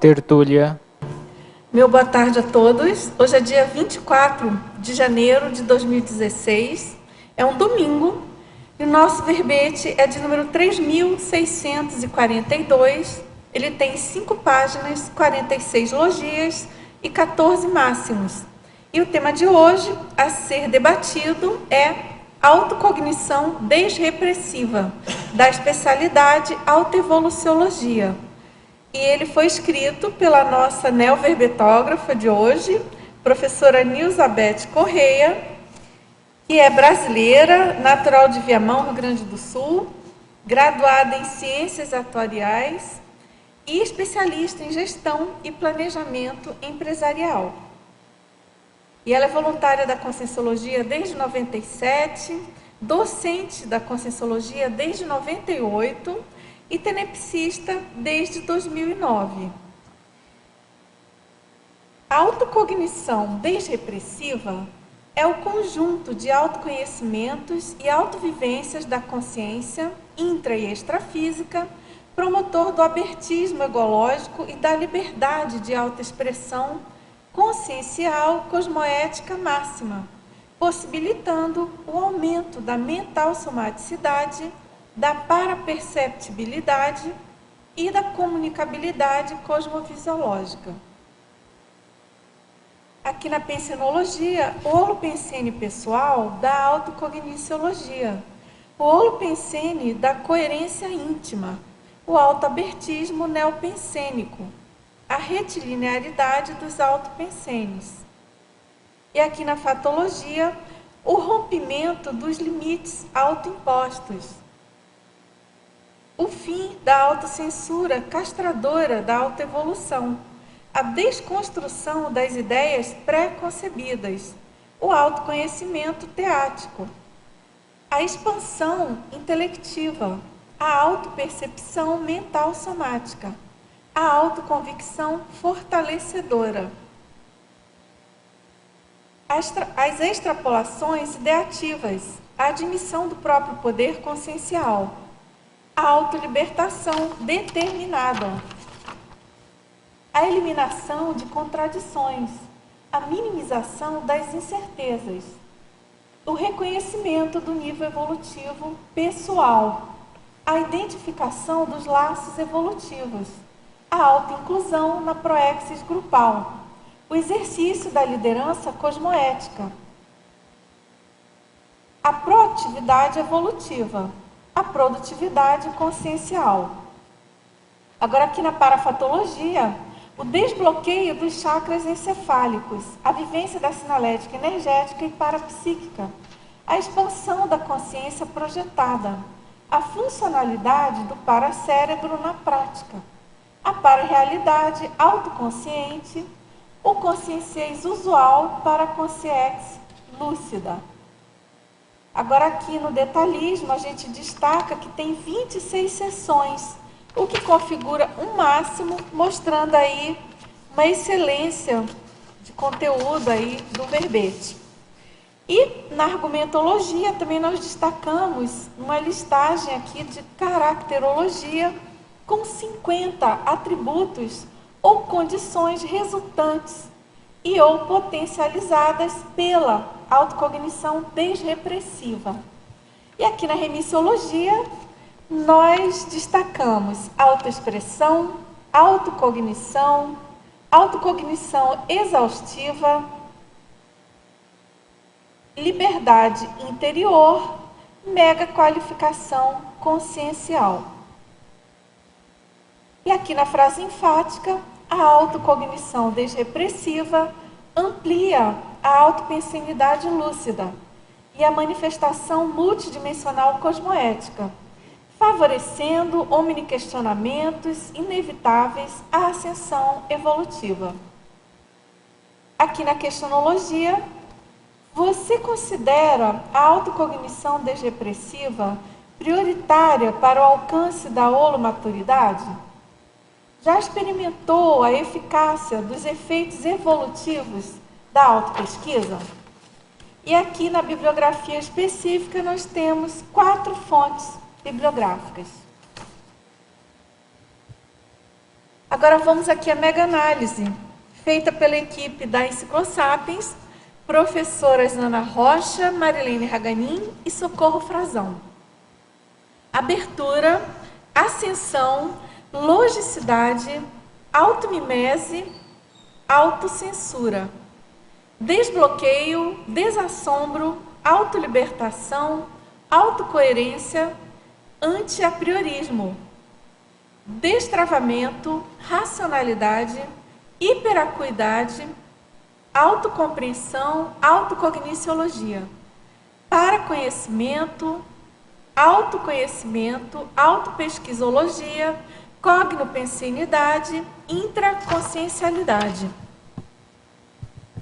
tertúlia. Meu boa tarde a todos. Hoje é dia 24 de janeiro de 2016. É um domingo e o nosso verbete é de número 3642. Ele tem 5 páginas, 46 logias e 14 máximos. E o tema de hoje a ser debatido é autocognição desrepressiva, da especialidade autoevoluciologia. E ele foi escrito pela nossa neoverbetógrafa de hoje, professora Nilzabeth Correia, que é brasileira, natural de Viamão, Rio Grande do Sul, graduada em Ciências Atuariais e especialista em Gestão e Planejamento Empresarial. E ela é voluntária da Conscienciologia desde 97, docente da Conscienciologia desde 98 e tenepsista desde 2009. A autocognição desrepressiva é o conjunto de autoconhecimentos e autovivências da consciência intra- e extrafísica, promotor do abertismo egológico e da liberdade de autoexpressão consciencial cosmoética máxima, possibilitando o aumento da mental somaticidade, da paraperceptibilidade e da comunicabilidade cosmovisiológica. Aqui na pensenologia, o holopensene pessoal da autocogniciologia, o holopensene da coerência íntima, o autoabertismo neopensênico, a retilinearidade dos autopensenes. E aqui na fatologia, o rompimento dos limites autoimpostos, o fim da autocensura castradora da autoevolução, a desconstrução das ideias pré-concebidas, o autoconhecimento teático, a expansão intelectiva, a autopercepção mental somática, a autoconvicção fortalecedora, as extrapolações ideativas, a admissão do próprio poder consciencial, a autolibertação determinada, a eliminação de contradições, a minimização das incertezas, o reconhecimento do nível evolutivo pessoal, a identificação dos laços evolutivos, a autoinclusão na proexis grupal, o exercício da liderança cosmoética, a proatividade evolutiva, a produtividade consciencial. Agora aqui na parafatologia, o desbloqueio dos chakras encefálicos, a vivência da sinalética energética e parapsíquica, a expansão da consciência projetada, a funcionalidade do paracérebro na prática, a pararealidade autoconsciente, o conscienciês usual para a consciex lúcida. Agora aqui no detalhismo a gente destaca que tem 26 sessões, o que configura um máximo, mostrando aí uma excelência de conteúdo aí do verbete. E na argumentologia também nós destacamos uma listagem aqui de caracterologia com 50 atributos ou condições resultantes e ou potencializadas pela autocognição desrepressiva. E aqui na remissiologia nós destacamos autoexpressão, autocognição, autocognição exaustiva, liberdade interior, mega qualificação consciencial. E aqui na frase enfática, a autocognição desrepressiva amplia a autopensenidade lúcida e a manifestação multidimensional cosmoética, favorecendo omniquestionamentos inevitáveis à ascensão evolutiva. Aqui na questionologia, você considera a autocognição desrepressiva prioritária para o alcance da holomaturidade? Já experimentou a eficácia dos efeitos evolutivos da autopesquisa? E aqui na bibliografia específica nós temos 4 fontes bibliográficas. Agora vamos aqui à mega análise, feita pela equipe da Enciclosapiens, professoras Ana Rocha, Marilene Raganin e Socorro Frazão. Abertura, ascensão, logicidade, automimese, autocensura, desbloqueio, desassombro, autolibertação, autocoerência, anti-apriorismo, destravamento, racionalidade, hiperacuidade, autocompreensão, autocogniciologia, paraconhecimento, autoconhecimento, autopesquisologia, cognopensinidade, intraconsciencialidade.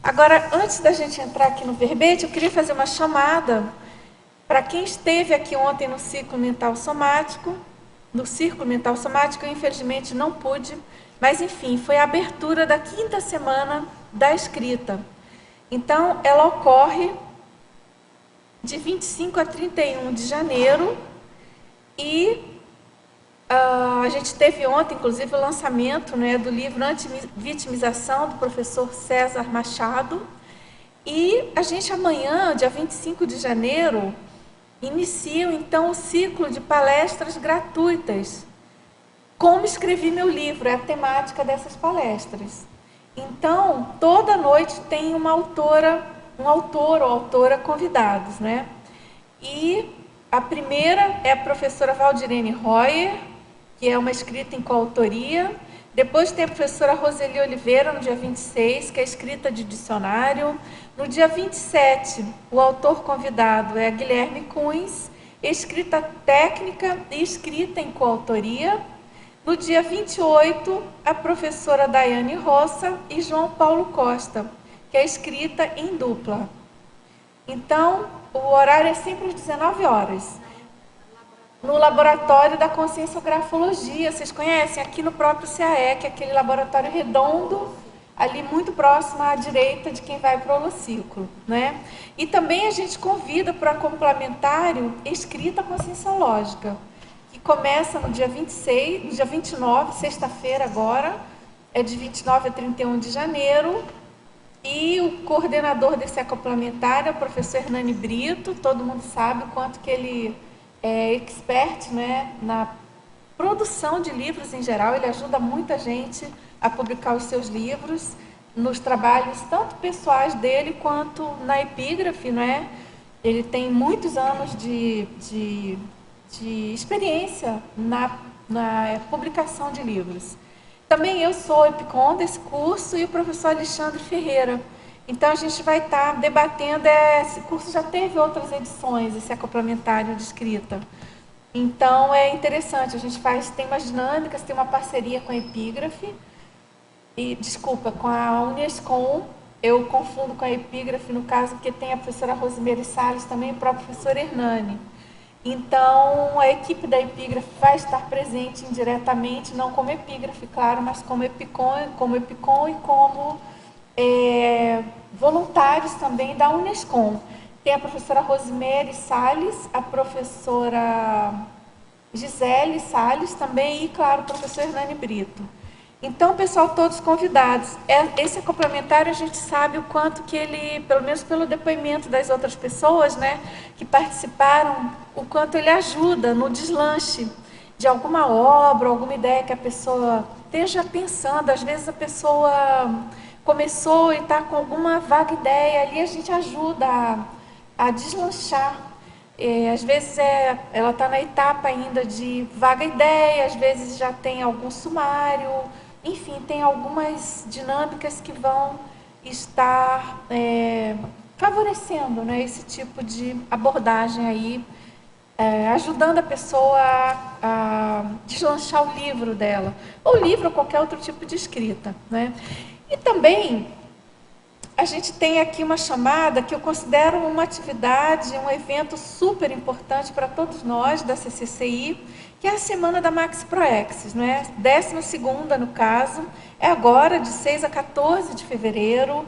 Agora, antes da gente entrar aqui no verbete, eu queria fazer uma chamada para quem esteve aqui ontem no Círculo Mental Somático. No Círculo Mental Somático, eu infelizmente não pude, mas enfim, foi a abertura da 5ª semana da escrita. Então, ela ocorre de 25 a 31 de janeiro e a gente teve ontem, inclusive, o lançamento, né, do livro Antivitimização, do professor César Machado. E a gente amanhã, dia 25 de janeiro, inicia então o ciclo de palestras gratuitas. Como escrevi meu livro, é a temática dessas palestras. Então, toda noite tem uma autora, um autor ou autora convidados, né? E a primeira é a professora Valdirene Royer, que é uma escrita em coautoria. Depois tem a professora Roseli Oliveira, no dia 26, que é escrita de dicionário. No dia 27, o autor convidado é Guilherme Kunz, escrita técnica e escrita em coautoria. No dia 28, a professora Daiane Roça e João Paulo Costa, que é escrita em dupla. Então, o horário é sempre às 19 horas. No laboratório da conscienciografologia, vocês conhecem? Aqui no próprio CAEC, aquele laboratório redondo, ali muito próximo à direita de quem vai para o holociclo, né? E também a gente convida para o complementário escrita conscienciológica, que começa no dia 26, no dia 29, sexta-feira agora, é de 29 a 31 de janeiro, e o coordenador desse complementário é o professor Hernani Brito. Todo mundo sabe o quanto que ele é expert, né, na produção de livros em geral. Ele ajuda muita gente a publicar os seus livros, nos trabalhos tanto pessoais dele quanto na epígrafe, né? Ele tem muitos anos de experiência na publicação de livros. Também eu sou EPICOM desse curso e o professor Alexandre Ferreira. Então, a gente vai estar debatendo, esse curso já teve outras edições, esse complementário de escrita. Então, é interessante, a gente tem umas dinâmicas, tem uma parceria com a Epígrafe, com a Unescom. Eu confundo com a Epígrafe, no caso, porque tem a professora Rosimeire Salles também, e o próprio professor Hernani. Então, a equipe da Epígrafe vai estar presente indiretamente, não como Epígrafe, claro, mas como EPICOM e como voluntários também da Unescom. Tem a professora Rosimeire Salles, a professora Gisele Salles também e, claro, o professor Hernani Brito. Então, pessoal, todos convidados. Esse complementário, a gente sabe o quanto que ele, pelo menos pelo depoimento das outras pessoas, né, que participaram, o quanto ele ajuda no deslanche de alguma obra, alguma ideia que a pessoa esteja pensando. Às vezes a pessoa começou e está com alguma vaga ideia, ali a gente ajuda a deslanchar. Às vezes ela está na etapa ainda de vaga ideia, às vezes já tem algum sumário, enfim, tem algumas dinâmicas que vão estar favorecendo, né, esse tipo de abordagem aí, ajudando a pessoa a deslanchar o livro dela, ou livro ou qualquer outro tipo de escrita, né? E também a gente tem aqui uma chamada que eu considero uma atividade, um evento super importante para todos nós da CCCI, que é a Semana da Max Proexis, né? 12ª no caso, é agora de 6 a 14 de fevereiro.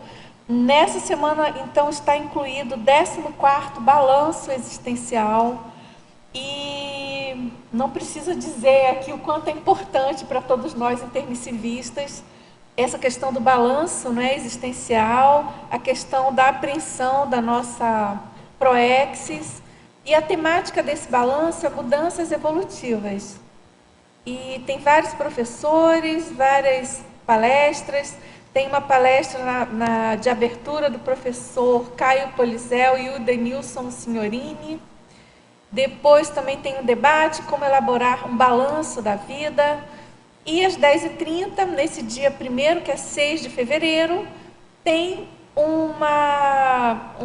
Nessa semana, então, está incluído o 14º Balanço Existencial. E não precisa dizer aqui o quanto é importante para todos nós intermissivistas essa questão do balanço, né, existencial, a questão da apreensão da nossa proexis, e a temática desse balanço é mudanças evolutivas. E tem vários professores, várias palestras. Tem uma palestra de abertura do professor Caio Polizel e o Denilson Signorini. Depois também tem um debate, como elaborar um balanço da vida. E às 10h30, nesse dia 1º, que é 6 de fevereiro, tem uma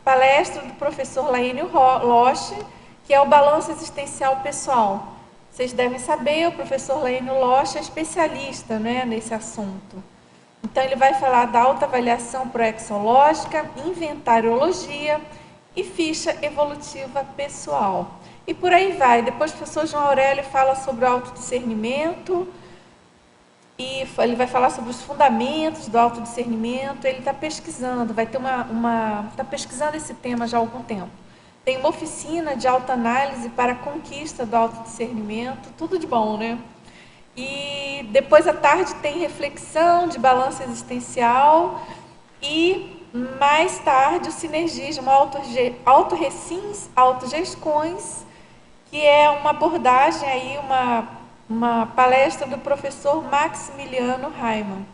palestra do professor Laênio Loche, que é o balanço existencial pessoal. Vocês devem saber, o professor Laênio Loche é especialista, né, nesse assunto. Então, ele vai falar da autoavaliação proexológica, inventariologia e ficha evolutiva pessoal. E por aí vai. Depois o professor João Aurélio fala sobre o autodiscernimento, e ele vai falar sobre os fundamentos do autodiscernimento. Ele está pesquisando, vai ter está pesquisando esse tema já há algum tempo. Tem uma oficina de autoanálise para a conquista do autodiscernimento, tudo de bom, né? E depois à tarde tem reflexão de balanço existencial e mais tarde o sinergismo autorrecins, autogestões, que é uma abordagem aí, uma palestra do professor Maximiliano Reimann.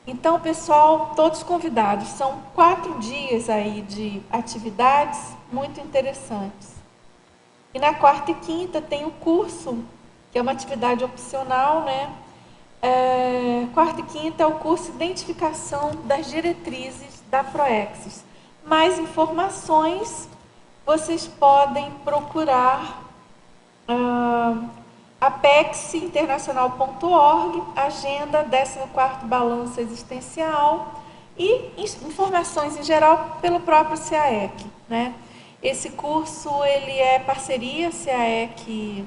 Então, pessoal, todos convidados. São 4 dias aí de atividades muito interessantes. E na quarta e quinta tem o curso, que é uma atividade opcional, né? Quarta e quinta é o curso Identificação das Diretrizes da Proexis. Mais informações, vocês podem procurar apexinternacional.org, agenda 14º Balanço Existencial e informações em geral pelo próprio CAEC, né? Esse curso ele é parceria CAEC-Apex,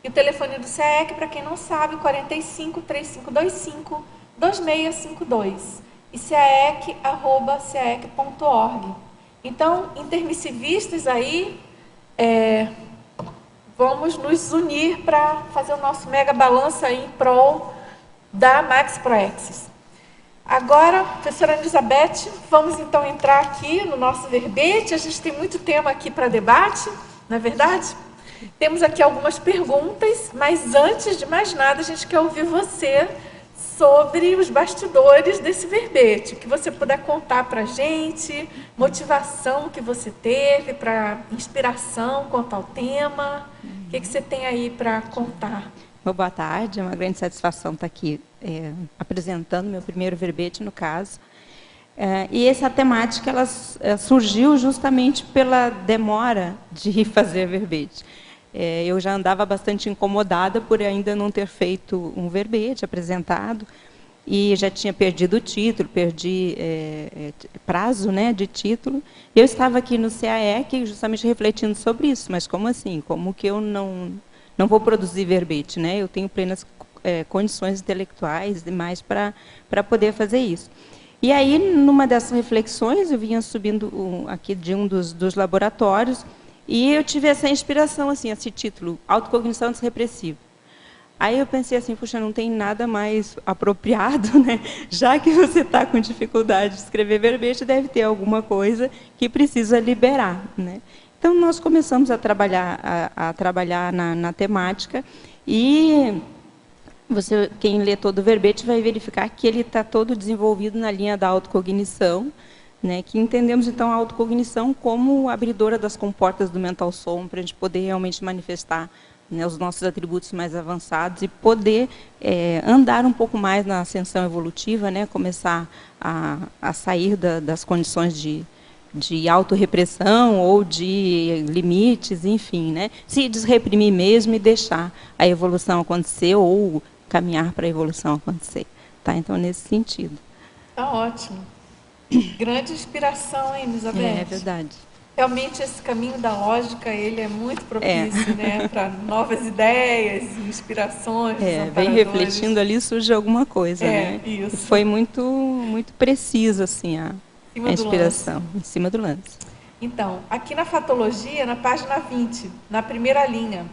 e o telefone do CAEC, para quem não sabe, 45-3525-2652 e caec@caec.org. Então, intermissivistas aí, vamos nos unir para fazer o nosso mega balanço aí em prol da Max Proexis. Agora, professora Elizabeth, vamos então entrar aqui no nosso verbete. A gente tem muito tema aqui para debate, não é verdade? Temos aqui algumas perguntas, mas antes de mais nada, a gente quer ouvir você sobre os bastidores desse verbete, que você puder contar para a gente, motivação que você teve, para inspiração quanto ao tema. O que você tem aí para contar? Boa tarde, é uma grande satisfação estar aqui apresentando meu primeiro verbete, no caso. E essa temática ela surgiu justamente pela demora de fazer verbete. Eu já andava bastante incomodada por ainda não ter feito um verbete apresentado, e já tinha perdido o título, perdi prazo, né, de título. Eu estava aqui no CAEC justamente refletindo sobre isso, mas como assim? Como que eu não vou produzir verbete, né? Eu tenho plenas condições intelectuais e demais para poder fazer isso. E aí, numa dessas reflexões, eu vinha subindo aqui de um dos laboratórios, e eu tive essa inspiração, assim, esse título, Autocognição Desrepressiva. Aí eu pensei assim, puxa, não tem nada mais apropriado, né? Já que você está com dificuldade de escrever verbete, deve ter alguma coisa que precisa liberar, né? Então, nós começamos a trabalhar na temática, e quem lê todo o verbete vai verificar que ele está todo desenvolvido na linha da autocognição, né, que entendemos, então, a autocognição como abridora das comportas do mental som, para a gente poder realmente manifestar, né, os nossos atributos mais avançados e poder andar um pouco mais na ascensão evolutiva, né, começar a sair das condições de autorrepressão ou de limites, enfim, né, se desreprimir mesmo e deixar a evolução acontecer ou caminhar para a evolução acontecer. Tá? Então, nesse sentido. Tá ótimo. Grande inspiração, hein, Elizabeth? É verdade. Realmente, esse caminho da lógica, ele é muito propício, né, para novas ideias, inspirações. Vem refletindo ali, surge alguma coisa, né? Isso. E foi muito preciso, assim, a inspiração, em cima do lance. Então, aqui na fatologia, na página 20, na primeira linha,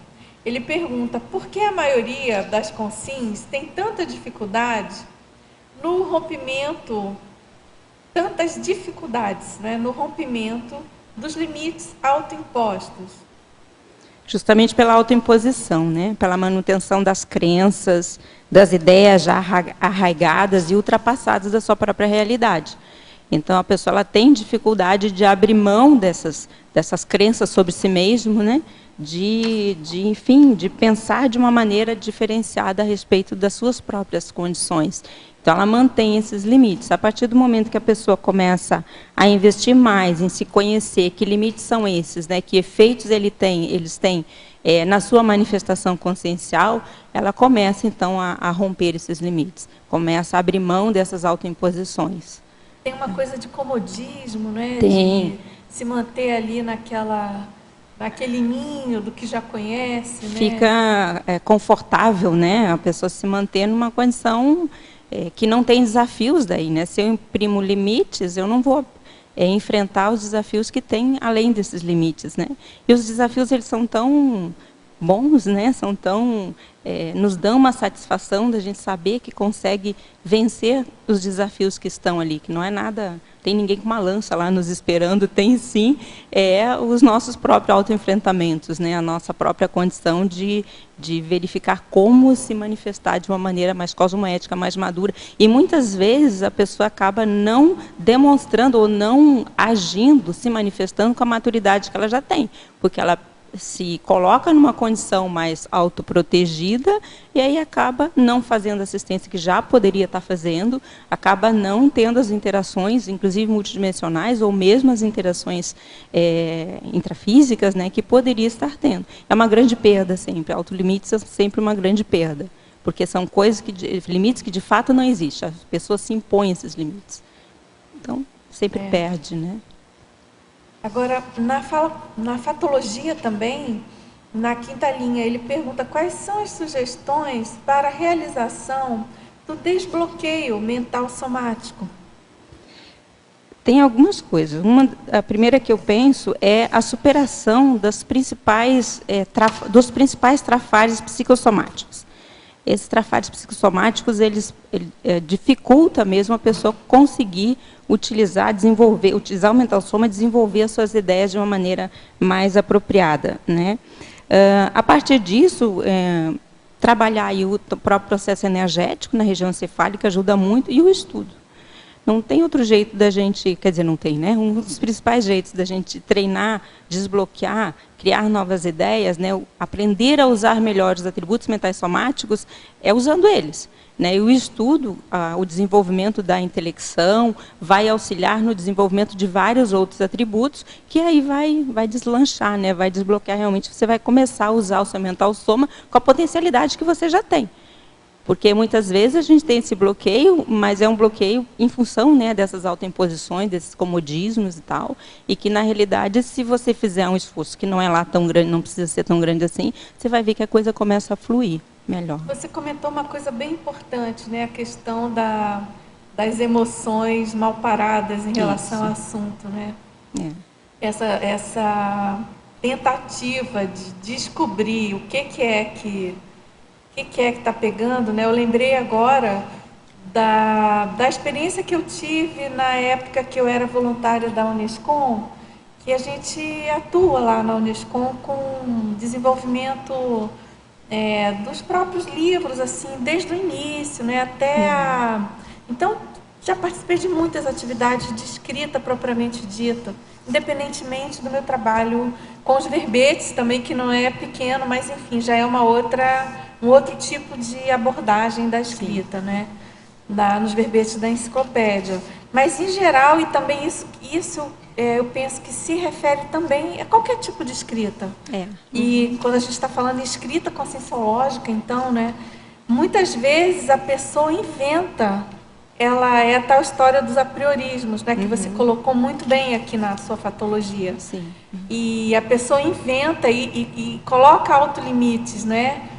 ele pergunta por que a maioria das consins tem tanta dificuldade no rompimento, tantas dificuldades, né, no rompimento dos limites autoimpostos. Justamente pela autoimposição, né? Pela manutenção das crenças, das ideias já arraigadas e ultrapassadas da sua própria realidade. Então, a pessoa ela tem dificuldade de abrir mão dessas crenças sobre si mesmo, né? Enfim, de pensar de uma maneira diferenciada a respeito das suas próprias condições. Então, ela mantém esses limites. A partir do momento que a pessoa começa a investir mais em se conhecer, que limites são esses, né? Que efeitos eles têm na sua manifestação consciencial, ela começa, então, a romper esses limites. Começa a abrir mão dessas autoimposições. Tem uma coisa de comodismo, né? Tem. De se manter ali naquele ninho do que já conhece, né? Fica confortável, né? A pessoa se manter numa condição que não tem desafios daí, né? Se eu imprimo limites, eu não vou enfrentar os desafios que tem além desses limites, né? E os desafios, eles são tão bons, né? São tão nos dão uma satisfação da gente saber que consegue vencer os desafios que estão ali, que não é nada, tem ninguém com uma lança lá nos esperando, tem sim os nossos próprios autoenfrentamentos, né? A nossa própria condição de verificar como se manifestar de uma maneira mais cosmoética, mais madura. E muitas vezes a pessoa acaba não demonstrando ou não agindo, se manifestando com a maturidade que ela já tem, porque ela se coloca numa condição mais autoprotegida e aí acaba não fazendo a assistência que já poderia estar fazendo, acaba não tendo as interações, inclusive multidimensionais, ou mesmo as interações intrafísicas, né, que poderia estar tendo. É uma grande perda sempre, autolimites é sempre uma grande perda, porque são coisas limites que de fato não existem, as pessoas se impõem esses limites. Então, sempre perde, né? Agora, na fatologia também, na quinta linha, ele pergunta quais são as sugestões para a realização do desbloqueio mental somático. Tem algumas coisas. A primeira que eu penso é a superação dos principais trafares psicossomáticos. Esses trafares psicossomáticos, eles dificultam mesmo a pessoa conseguir utilizar o mental soma e desenvolver as suas ideias de uma maneira mais apropriada, né? A partir disso, trabalhar aí o próprio processo energético na região encefálica ajuda muito, e o estudo. Não tem outro jeito da gente, quer dizer, não tem, né? Um dos principais jeitos da gente treinar, desbloquear, criar novas ideias, né? Aprender a usar melhor os atributos mentais somáticos é usando eles, né? E o estudo, o desenvolvimento da intelecção, vai auxiliar no desenvolvimento de vários outros atributos, que aí vai deslanchar, né? Vai desbloquear realmente, você vai começar a usar o seu mental soma com a potencialidade que você já tem. Porque muitas vezes a gente tem esse bloqueio, mas é um bloqueio em função, né, dessas autoimposições, desses comodismos e tal, e que na realidade, se você fizer um esforço que não é lá tão grande, não precisa ser tão grande assim, você vai ver que a coisa começa a fluir melhor. Você comentou uma coisa bem importante, né, a questão das emoções mal paradas em relação ao assunto, né? Essa tentativa de descobrir o que é que está pegando, né? Eu lembrei agora da experiência que eu tive na época que eu era voluntária da Unescom, que a gente atua lá na Unescom com desenvolvimento dos próprios livros, assim, desde o início, né? Então, já participei de muitas atividades de escrita propriamente dita, independentemente do meu trabalho com os verbetes também, que não é pequeno, mas, enfim, já é um outro tipo de abordagem da escrita, né? Nos verbetes da enciclopédia. Mas, em geral, e também isso eu penso que se refere também a qualquer tipo de escrita. E quando a gente está falando em escrita conscienciológica, então, né, muitas vezes a pessoa inventa, ela é a tal história dos apriorismos, né, que você colocou muito bem aqui na sua fatologia. Sim. E a pessoa inventa e coloca autolimites, né?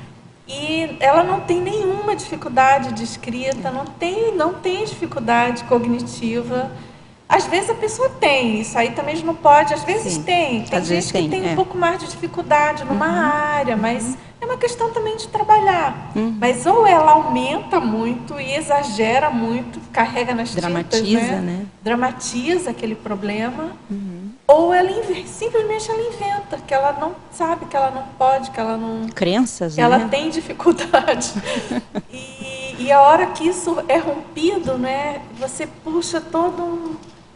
E ela não tem nenhuma dificuldade de escrita, não tem dificuldade cognitiva, Às vezes a pessoa tem, isso aí também não pode, às vezes Sim. tem. Tem Às gente vezes que tem, tem um é. pouco mais de dificuldade numa área, mas é uma questão também de trabalhar. Mas ou ela aumenta muito e exagera muito, carrega nas tintas, Dramatiza, né? Dramatiza aquele problema, ou ela simplesmente ela inventa, que ela não sabe, que ela não pode, que ela não... Crenças, que ela né? tem dificuldade. E a hora que isso é rompido, né, você puxa toda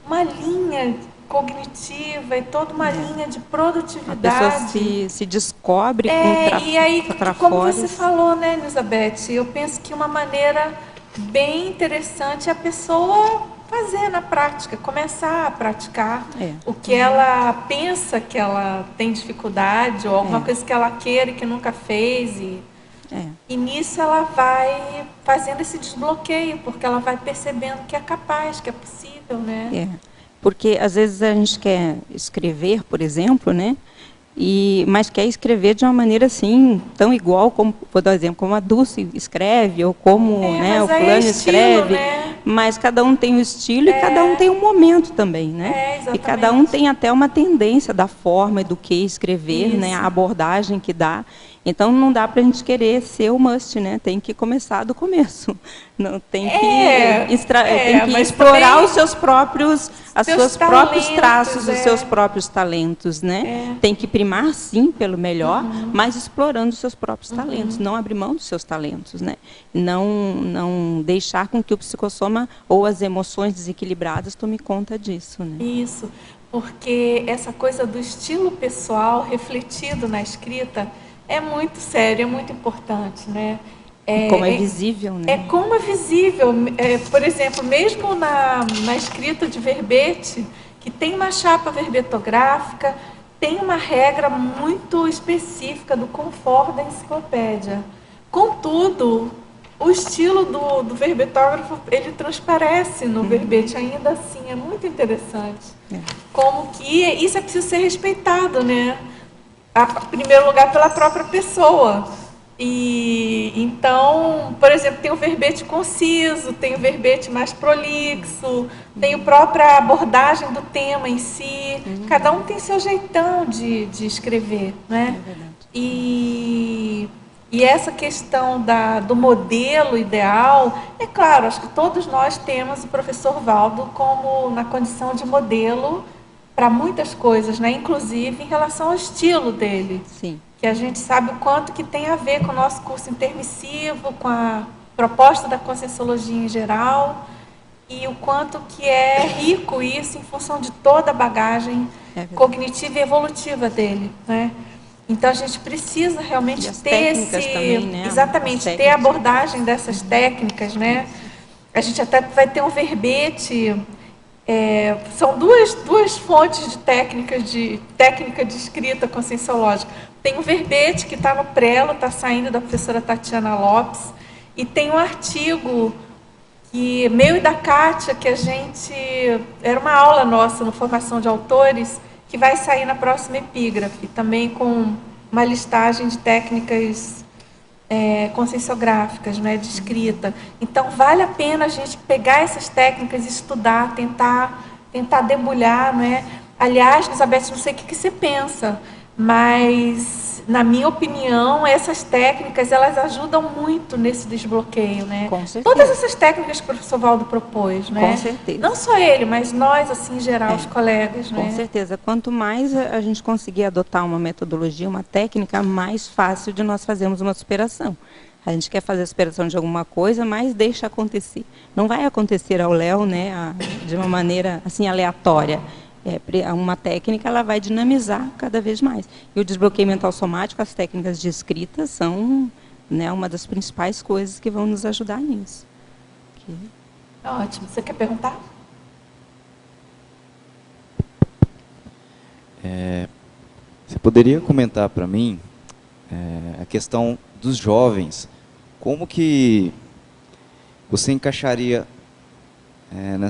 uma linha cognitiva e toda uma linha de A produtividade. pessoa se descobre com E aí, como você trafores. falou, né, Elizabeth, eu penso que uma maneira bem interessante é a pessoa fazer na prática, começar a praticar o que ela pensa que ela tem dificuldade, ou alguma coisa que ela queira e que nunca fez. E nisso ela vai fazendo esse desbloqueio, porque ela vai percebendo que é capaz, que é possível, né? Porque às vezes a gente quer escrever, por exemplo, né? Mas quer escrever de uma maneira assim, tão igual como, vou dar um exemplo, como a Dulce escreve, ou como o fulano escreve, né? Mas cada um tem um estilo e cada um tem um momento também, né? E cada um tem até uma tendência da forma e do que escrever, né? A abordagem que dá. Então não dá para a gente querer ser o must, né? Tem que começar do começo. Não tem que, tem que explorar os seus próprios, os próprios traços, os seus próprios talentos, né? Tem que primar sim pelo melhor, mas explorando os seus próprios talentos, não abrir mão dos seus talentos, né? Não deixar com que o psicossoma ou as emoções desequilibradas tome conta disso, né? Isso, porque essa coisa do estilo pessoal refletido na escrita é muito sério, é muito importante, né? Como é visível, né? Como é visível. Por exemplo, mesmo na escrita de verbete, que tem uma chapa verbetográfica, tem uma regra muito específica do confort da enciclopédia. Contudo, o estilo do verbetógrafo, ele transparece no verbete ainda assim, é muito interessante. Como que isso é preciso ser respeitado, né? Em primeiro lugar, pela própria pessoa. E então, por exemplo, tem o verbete conciso, tem o verbete mais prolixo, tem a própria abordagem do tema em si. Cada um tem seu jeitão de escrever, né? E essa questão do modelo ideal, é claro, acho que todos nós temos o professor Valdo como na condição de modelo para muitas coisas, né? Inclusive em relação ao estilo dele. Sim. Que a gente sabe o quanto que tem a ver com o nosso curso intermissivo, com a proposta da Conscienciologia em geral, e o quanto que é rico isso em função de toda a bagagem cognitiva e evolutiva dele, né? Então a gente precisa realmente ter também, né? exatamente, ter a abordagem dessas técnicas, né? A gente até vai ter um verbete. São duas fontes de técnica de escrita conscienciológica. Tem um verbete que está no Prelo, está saindo da professora Tatiana Lopes, e tem um artigo que meu e da Kátia, que era uma aula nossa no Formação de Autores, que vai sair na próxima epígrafe, também com uma listagem de técnicas conscienciográficas, né, de escrita. Então, vale a pena a gente pegar essas técnicas e estudar, tentar debulhar, né? Aliás, Elizabeth, não sei o que você pensa, mas, na minha opinião, essas técnicas, elas ajudam muito nesse desbloqueio, né? Com certeza. Todas essas técnicas que o professor Valdo propôs, né? Com certeza. Não só ele, mas nós, assim, em geral, os colegas, né? Com certeza. Quanto mais a gente conseguir adotar uma metodologia, uma técnica, mais fácil de nós fazermos uma superação. A gente quer fazer a superação de alguma coisa, mas deixa acontecer. Não vai acontecer ao Léo, né, de uma maneira assim aleatória. Uma técnica, ela vai dinamizar cada vez mais. E o desbloqueio mental somático, as técnicas de escrita são, né, uma das principais coisas que vão nos ajudar nisso. Ótimo. Você quer perguntar? Você poderia comentar para mim a questão dos jovens? Como que você encaixaria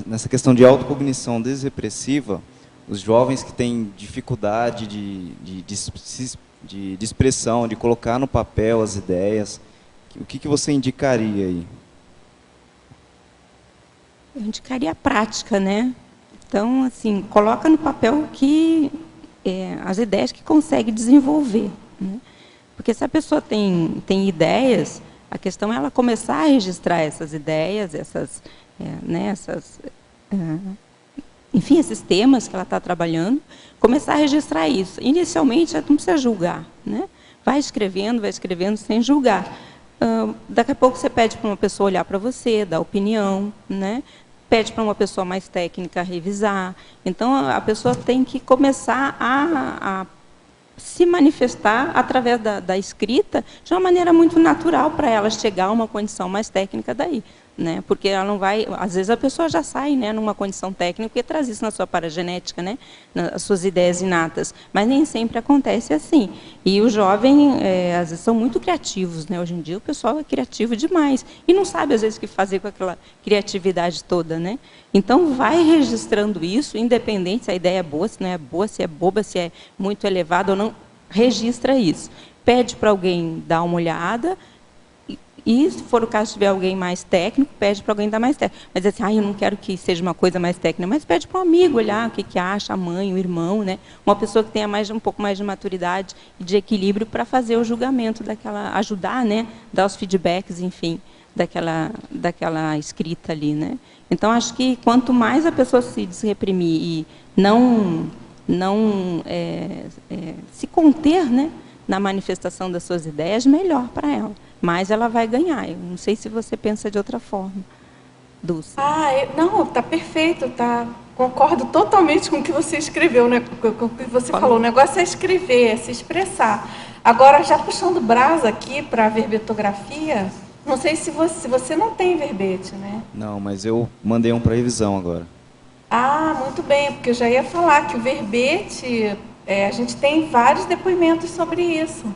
nessa questão de autocognição desrepressiva os jovens que têm dificuldade de expressão, de colocar no papel as ideias? O que você indicaria aí? Eu indicaria a prática, né? Então, assim, coloca no papel que as ideias que consegue desenvolver, né? Porque se a pessoa tem ideias, a questão é ela começar a registrar essas ideias, enfim, esses temas que ela está trabalhando, começar a registrar isso. Inicialmente, não precisa julgar, né? Vai escrevendo sem julgar. Daqui a pouco você pede para uma pessoa olhar para você, dar opinião, né? Pede para uma pessoa mais técnica revisar. Então, a pessoa tem que começar a se manifestar através da escrita de uma maneira muito natural para ela chegar a uma condição mais técnica daí, né? Porque ela não vai, às vezes a pessoa já sai, né, numa condição técnica e traz isso na sua paragenética, né, nas suas ideias inatas, mas nem sempre acontece assim. E o jovem, às vezes, são muito criativos, né? Hoje em dia o pessoal é criativo demais e não sabe às vezes o que fazer com aquela criatividade toda, né? Então vai registrando isso, independente se a ideia é boa, se não é boa, se é boba, se é muito elevada ou não, registra isso. Pede para alguém dar uma olhada. E, se for o caso, tiver alguém mais técnico, pede para alguém dar mais técnico. Mas assim, eu não quero que seja uma coisa mais técnica, mas pede para um amigo olhar o que acha, a mãe, o irmão, né? Uma pessoa que tenha um pouco mais de maturidade e de equilíbrio para fazer o julgamento daquela, ajudar, né? Dar os feedbacks, enfim, daquela escrita ali, né? Então, acho que quanto mais a pessoa se desreprimir e não se conter, né, na manifestação das suas ideias, melhor para ela. Mas ela vai ganhar. Eu não sei se você pensa de outra forma, Dulce. Não, está perfeito, tá. Concordo totalmente com o que você escreveu, né? Com o que você falou. O negócio é escrever, é se expressar. Agora, já puxando brasa aqui para a verbetografia, não sei se você não tem verbete, né? Não, mas eu mandei um para revisão agora. Muito bem, porque eu já ia falar que o verbete, a gente tem vários depoimentos sobre isso.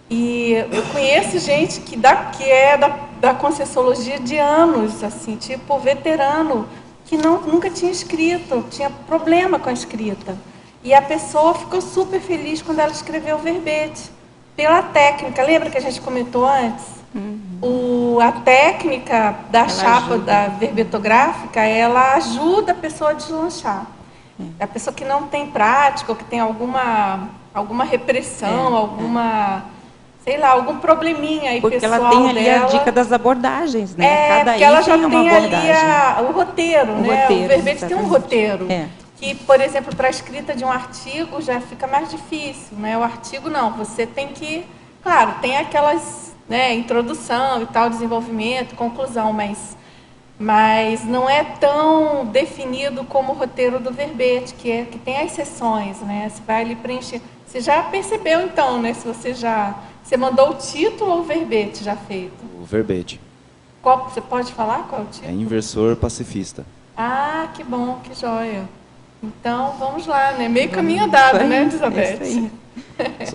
E eu conheço gente que é da Conscienciologia de anos, assim, tipo veterano, que nunca tinha escrito, tinha problema com a escrita. E a pessoa ficou super feliz quando ela escreveu o verbete. Pela técnica, lembra que a gente comentou antes? A técnica da chapa da verbetográfica, ela ajuda a pessoa a deslanchar. A pessoa que não tem prática, ou que tem alguma repressão, algum probleminha aí porque pessoal ela tem ali dela. A dica das abordagens, né? Cada porque ela já tem uma tem abordagem. ali o roteiro, né? Roteiro, o verbete tem um roteiro. Que, por exemplo, para a escrita de um artigo já fica mais difícil, né? O artigo não, você tem que... Claro, tem aquelas, né, introdução e tal, desenvolvimento, conclusão, mas não é tão definido como o roteiro do verbete, que tem as seções, né? Você vai ali preencher. Você já percebeu, então, né? Se você mandou o título ou o verbete já feito? O verbete. Você pode falar qual é o título? É Inversor Pacifista. Que bom, que joia. Então, vamos lá, né? Meio caminho andado, né, Elizabeth?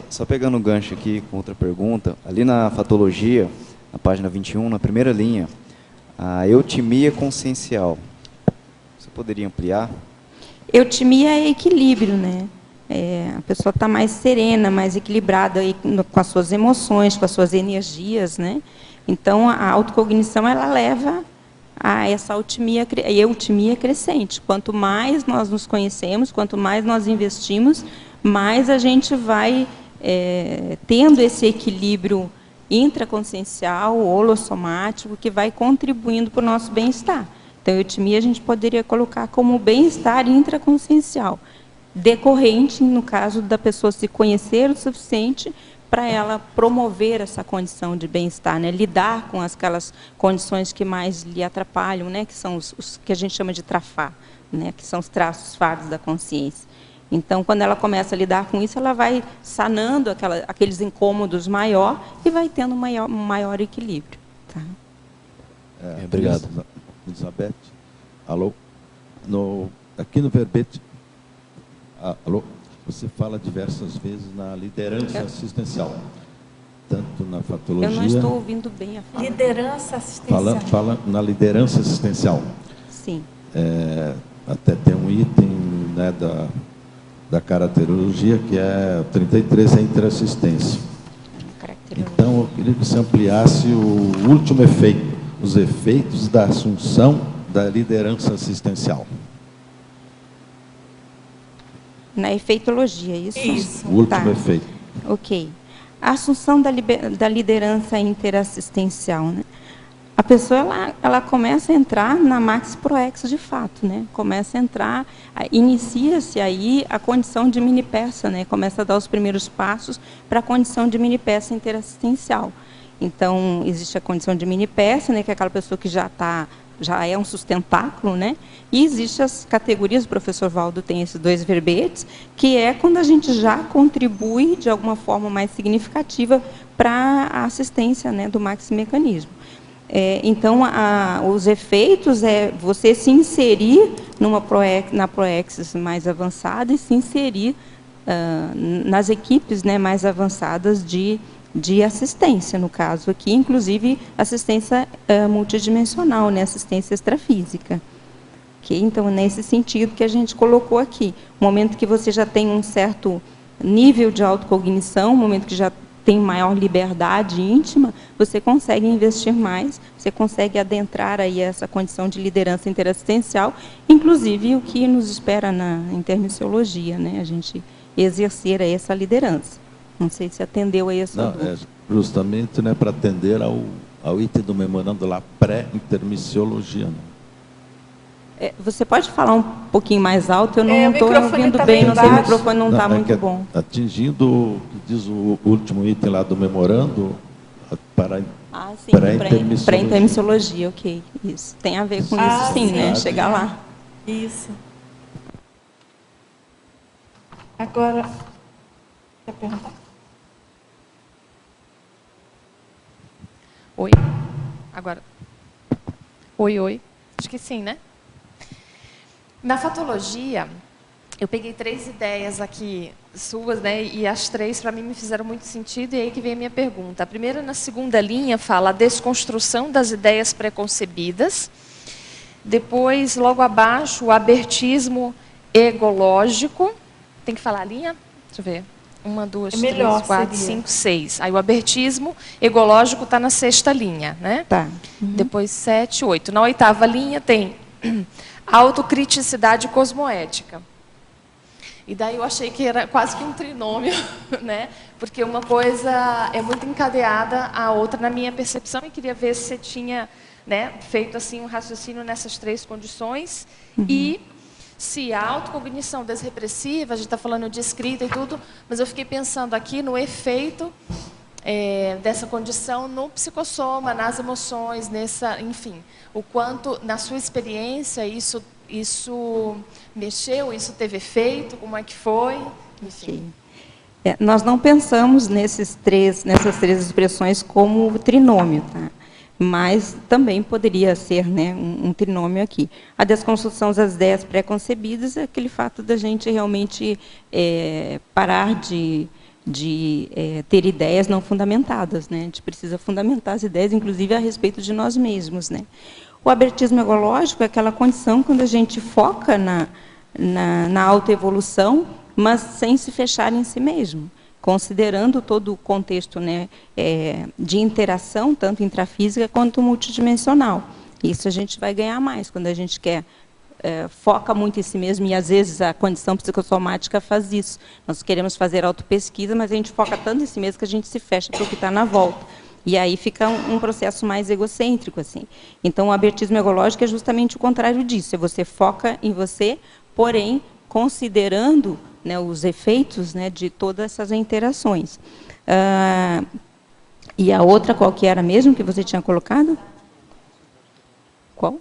Só pegando o gancho aqui com outra pergunta, ali na Fatologia, na página 21, na primeira linha, a eutimia consciencial. Você poderia ampliar? Eutimia é equilíbrio, né? A pessoa está mais serena, mais equilibrada aí com as suas emoções, com as suas energias, né? Então, a autocognição, ela leva a essa eutimia crescente. Quanto mais nós nos conhecemos, quanto mais nós investimos, mais a gente vai tendo esse equilíbrio intraconsciencial, holossomático, que vai contribuindo para o nosso bem-estar. Então, a eutimia a gente poderia colocar como bem-estar intraconsciencial, decorrente, no caso da pessoa se conhecer o suficiente para ela promover essa condição de bem-estar, né? Lidar com aquelas condições que mais lhe atrapalham, né? Que são os que a gente chama de trafar, né? Que são os traços fardos da consciência. Então, quando ela começa a lidar com isso, ela vai sanando aqueles incômodos maior e vai tendo um maior equilíbrio. Tá? Obrigado. Elizabeth, alô? Aqui no verbete, alô? Você fala diversas vezes na liderança assistencial, tanto na fatologia... Eu não estou ouvindo bem a fala. Liderança assistencial. Fala na liderança assistencial. Sim. Até tem um item, né, da caracterologia, que é 33, a interassistência. Então, eu queria que você ampliasse o último efeito, os efeitos da assunção da liderança assistencial. Na efeitologia, isso? Isso. O último efeito. Ok. A assunção da liderança interassistencial, né? A pessoa ela começa a entrar na Max Proex de fato, né? Começa a entrar, inicia-se aí a condição de mini peça, né? Começa a dar os primeiros passos para a condição de mini peça interassistencial. Então existe a condição de mini peça, né? Que é aquela pessoa que já é um sustentáculo, né? E existem as categorias, o professor Valdo tem esses 2 verbetes, que é quando a gente já contribui de alguma forma mais significativa para a assistência, né, do maximecanismo. Então, os efeitos é você se inserir na Proexis mais avançada e se inserir nas equipes, né, mais avançadas de assistência, no caso aqui, inclusive assistência multidimensional, né, assistência extrafísica. Okay? Então, nesse sentido que a gente colocou aqui. No momento que você já tem um certo nível de autocognição, no momento que já tem maior liberdade íntima, você consegue investir mais, você consegue adentrar aí essa condição de liderança interassistencial, inclusive o que nos espera na intermissiologia, né? A gente exercer aí essa liderança. Não sei se atendeu aí a sua dúvida. Justamente, né, para atender ao item do memorando lá, pré-intermissiologia. Né? Você pode falar um pouquinho mais alto? Eu não estou ouvindo tá bem, não sei, o baixo. microfone não está muito bom. Atingindo o que diz o último item lá do memorando, para sim, pré-intermissiologia, ok. Isso. Tem a ver com isso, sim, né? Chegar lá. Isso. Agora, quer perguntar? Oi. Agora. Oi. Acho que sim, né? Na fatologia, eu peguei 3 ideias aqui suas, né? E as 3 para mim me fizeram muito sentido, e aí que vem a minha pergunta. A primeira, na segunda linha, fala a desconstrução das ideias preconcebidas. Depois, logo abaixo, o abertismo egológico. Tem que falar a linha? Deixa eu ver. 1, 2, 3, 4, 5, 6. Aí o abertismo egológico está na 6ª linha, né? Tá. Depois 7, 8. Na 8ª linha tem autocriticidade cosmoética. E daí eu achei que era quase que um trinômio, né? Porque uma coisa é muito encadeada à outra na minha percepção, e queria ver se você tinha, né, feito assim um raciocínio nessas 3 condições. E se a autocognição desrepressiva, a gente está falando de escrita e tudo, mas eu fiquei pensando aqui no efeito dessa condição no psicossoma, nas emoções, enfim, o quanto, na sua experiência, isso mexeu, isso teve efeito, como é que foi, enfim. Nós não pensamos nessas três expressões como trinômio, tá? Mas também poderia ser, né, um trinômio aqui. A desconstrução das ideias pré-concebidas é aquele fato da gente realmente parar de ter ideias não fundamentadas, né? A gente precisa fundamentar as ideias, inclusive a respeito de nós mesmos, né? O abertismo egológico é aquela condição quando a gente foca na autoevolução, mas sem se fechar em si mesmo, considerando todo o contexto, né, de interação, tanto intrafísica quanto multidimensional. Isso a gente vai ganhar mais quando a gente foca muito em si mesmo, e às vezes a condição psicossomática faz isso. Nós queremos fazer autopesquisa, mas a gente foca tanto em si mesmo que a gente se fecha para o que está na volta. E aí fica um processo mais egocêntrico, assim. Então, o abertismo egológico é justamente o contrário disso. Você foca em você, porém, considerando, né, os efeitos, né, de todas essas interações. E a outra, qual que era mesmo que você tinha colocado? Qual?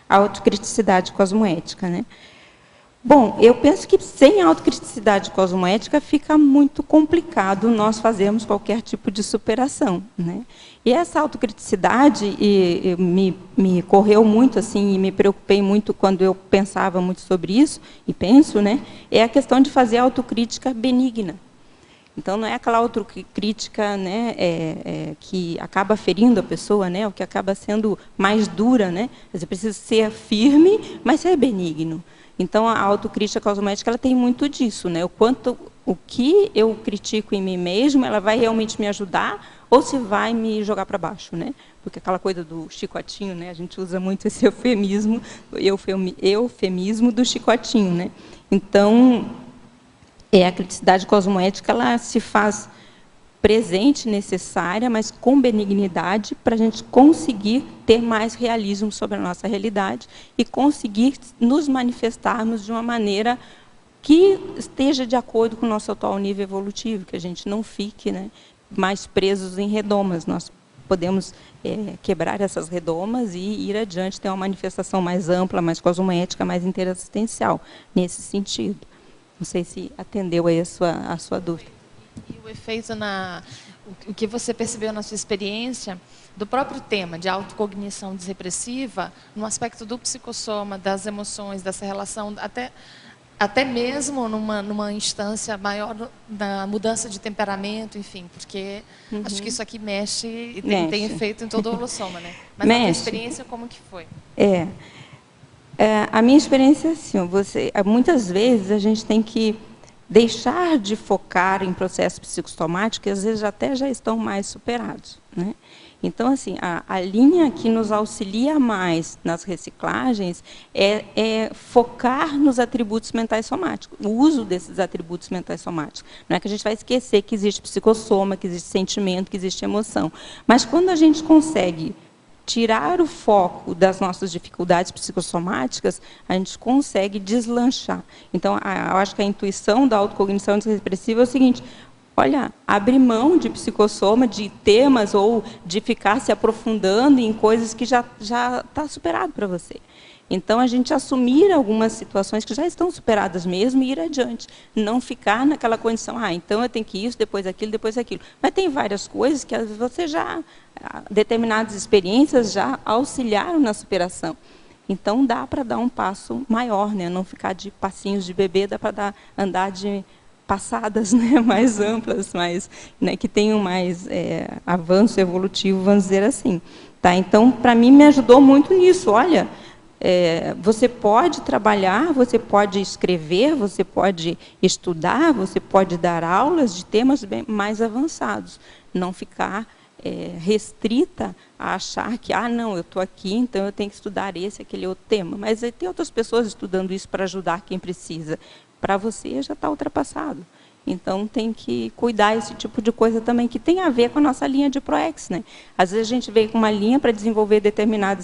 A autocriticidade cosmoética, né? Bom, eu penso que sem autocriticidade cosmoética fica muito complicado nós fazermos qualquer tipo de superação, né? E essa autocriticidade me correu muito, assim, e me preocupei muito quando eu pensava muito sobre isso, e penso, né? É a questão de fazer autocrítica benigna. Então, não é aquela autocrítica, né, que acaba ferindo a pessoa, né, o que acaba sendo mais dura, né? Você precisa ser firme, mas ser benigno. Então, a autocrítica cosmoética, ela tem muito disso, né? O que eu critico em mim mesmo, ela vai realmente me ajudar ou se vai me jogar para baixo, né? Porque aquela coisa do chicotinho, né? A gente usa muito esse eufemismo do chicotinho, né? Então, a criticidade cosmoética, ela se faz presente, necessária, mas com benignidade, para a gente conseguir ter mais realismo sobre a nossa realidade e conseguir nos manifestarmos de uma maneira que esteja de acordo com o nosso atual nível evolutivo, que a gente não fique, né, mais presos em redomas. Nós podemos quebrar essas redomas e ir adiante, ter uma manifestação mais ampla, mais cosmoética, mais interassistencial, nesse sentido. Não sei se atendeu aí a sua dúvida. E o efeito o que você percebeu na sua experiência do próprio tema de autocognição desrepressiva, no aspecto do psicossoma, das emoções, dessa relação, até mesmo numa instância maior da mudança de temperamento, enfim, porque acho que isso aqui mexe e tem efeito em todo o holossoma, né? Mas a tua experiência, como que foi? A minha experiência é assim, muitas vezes a gente tem que deixar de focar em processos psicossomáticos que às vezes até já estão mais superados, né? Então, assim, a linha que nos auxilia mais nas reciclagens é focar nos atributos mentais somáticos, o uso desses atributos mentais somáticos. Não é que a gente vai esquecer que existe psicossoma, que existe sentimento, que existe emoção. Mas quando a gente consegue tirar o foco das nossas dificuldades psicossomáticas, a gente consegue deslanchar. Então, eu acho que a intuição da autocognição desrepressiva é o seguinte: olha, abrir mão de psicossoma, de temas, ou de ficar se aprofundando em coisas que já está superado para você. Então, a gente assumir algumas situações que já estão superadas mesmo e ir adiante. Não ficar naquela condição, então eu tenho que isso, depois aquilo, depois aquilo. Mas tem várias coisas que você determinadas experiências já auxiliaram na superação. Então, dá para dar um passo maior, né? Não ficar de passinhos de bebê, dá para andar de passadas, né, mais amplas, né, que tenham mais avanço evolutivo, vamos dizer assim. Tá? Então, para mim, me ajudou muito nisso. Olha, você pode trabalhar, você pode escrever, você pode estudar, você pode dar aulas de temas mais avançados. Não ficar restrita a achar que, não, eu estou aqui, então eu tenho que estudar esse, aquele outro tema. Mas tem outras pessoas estudando isso para ajudar quem precisa. Para você já está ultrapassado. Então, tem que cuidar esse tipo de coisa também, que tem a ver com a nossa linha de ProEx, né? Às vezes a gente veio com uma linha para desenvolver determinada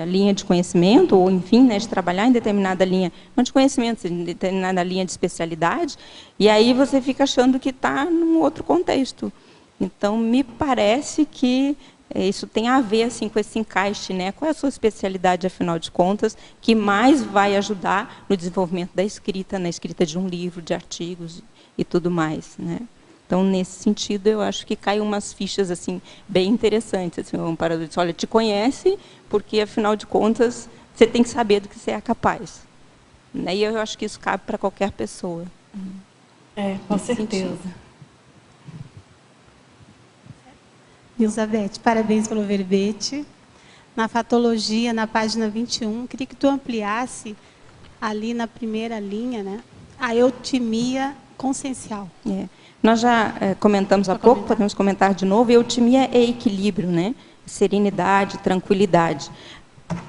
linha de conhecimento, ou, enfim, né, de trabalhar em determinada linha, não de conhecimento, em determinada linha de especialidade, e aí você fica achando que está num outro contexto. Então, me parece que isso tem a ver assim, com esse encaixe, né? Qual é a sua especialidade, afinal de contas, que mais vai ajudar no desenvolvimento da escrita, na escrita de um livro, de artigos e tudo mais, né? Então, nesse sentido, eu acho que caem umas fichas assim, bem interessantes. Assim, o amparador diz, olha, te conhece, porque, afinal de contas, você tem que saber do que você é capaz. E eu acho que isso cabe para qualquer pessoa. Com certeza. Sentido. Elizabeth, parabéns pelo verbete. Na fatologia, na página 21, queria que tu ampliasse ali na primeira linha, né, a eutimia consciencial. Nós já comentamos há pouco, podemos comentar de novo. Eutimia é equilíbrio, né? Serenidade, tranquilidade.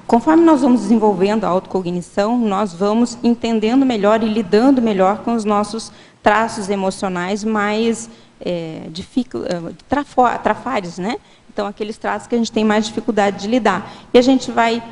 Conforme nós vamos desenvolvendo a autocognição, nós vamos entendendo melhor e lidando melhor com os nossos traços emocionais mais trafares, né? Então, aqueles traços que a gente tem mais dificuldade de lidar. E a gente vai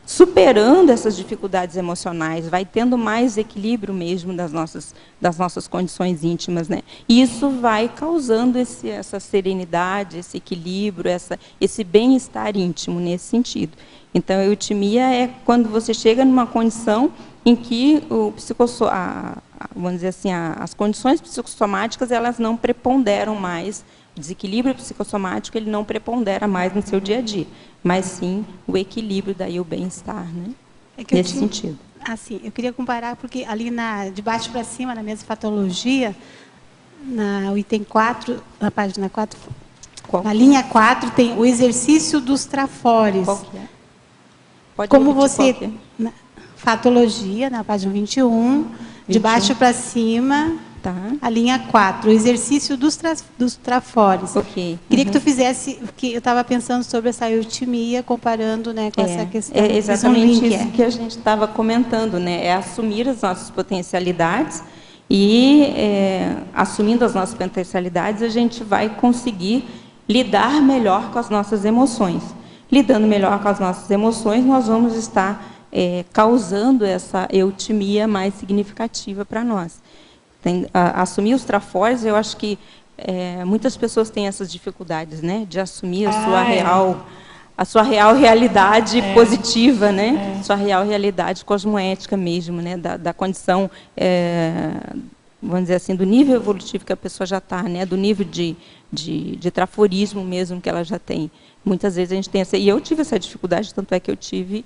superando essas dificuldades emocionais, vai tendo mais equilíbrio mesmo das nossas condições íntimas, né? E isso vai causando essa serenidade, esse equilíbrio, esse bem-estar íntimo nesse sentido. Então, a eutimia é quando você chega numa condição em que vamos dizer assim, as condições psicossomáticas elas não preponderam mais, o desequilíbrio psicossomático ele não prepondera mais no seu dia a dia, mas sim o equilíbrio, daí o bem-estar, né? Nesse sentido. Assim, eu queria comparar, porque ali de baixo para cima, na mesma fatologia, no item 4, na página 4, na linha 4, tem o exercício dos trafores. Qual que é? Pode como repetir você... qual que é? Fatologia, na página 21, de baixo para cima, tá. A linha 4, o exercício dos trafores. Ok. Queria que tu fizesse, porque eu estava pensando sobre essa eutimia, comparando, né, com essa questão. É exatamente isso que a gente estava comentando, né? É assumir as nossas potencialidades E, assumindo as nossas potencialidades, a gente vai conseguir lidar melhor com as nossas emoções. Lidando melhor com as nossas emoções, nós vamos estar causando essa eutimia mais significativa para nós. Assumir os trafores, eu acho que muitas pessoas têm essas dificuldades, né, de assumir a sua real realidade positiva, né, sua real realidade cosmoética mesmo, né, da condição, vamos dizer assim, do nível evolutivo que a pessoa já está, né, do nível de traforismo mesmo que ela já tem. Muitas vezes a gente tem essa... E eu tive essa dificuldade, tanto é que eu tive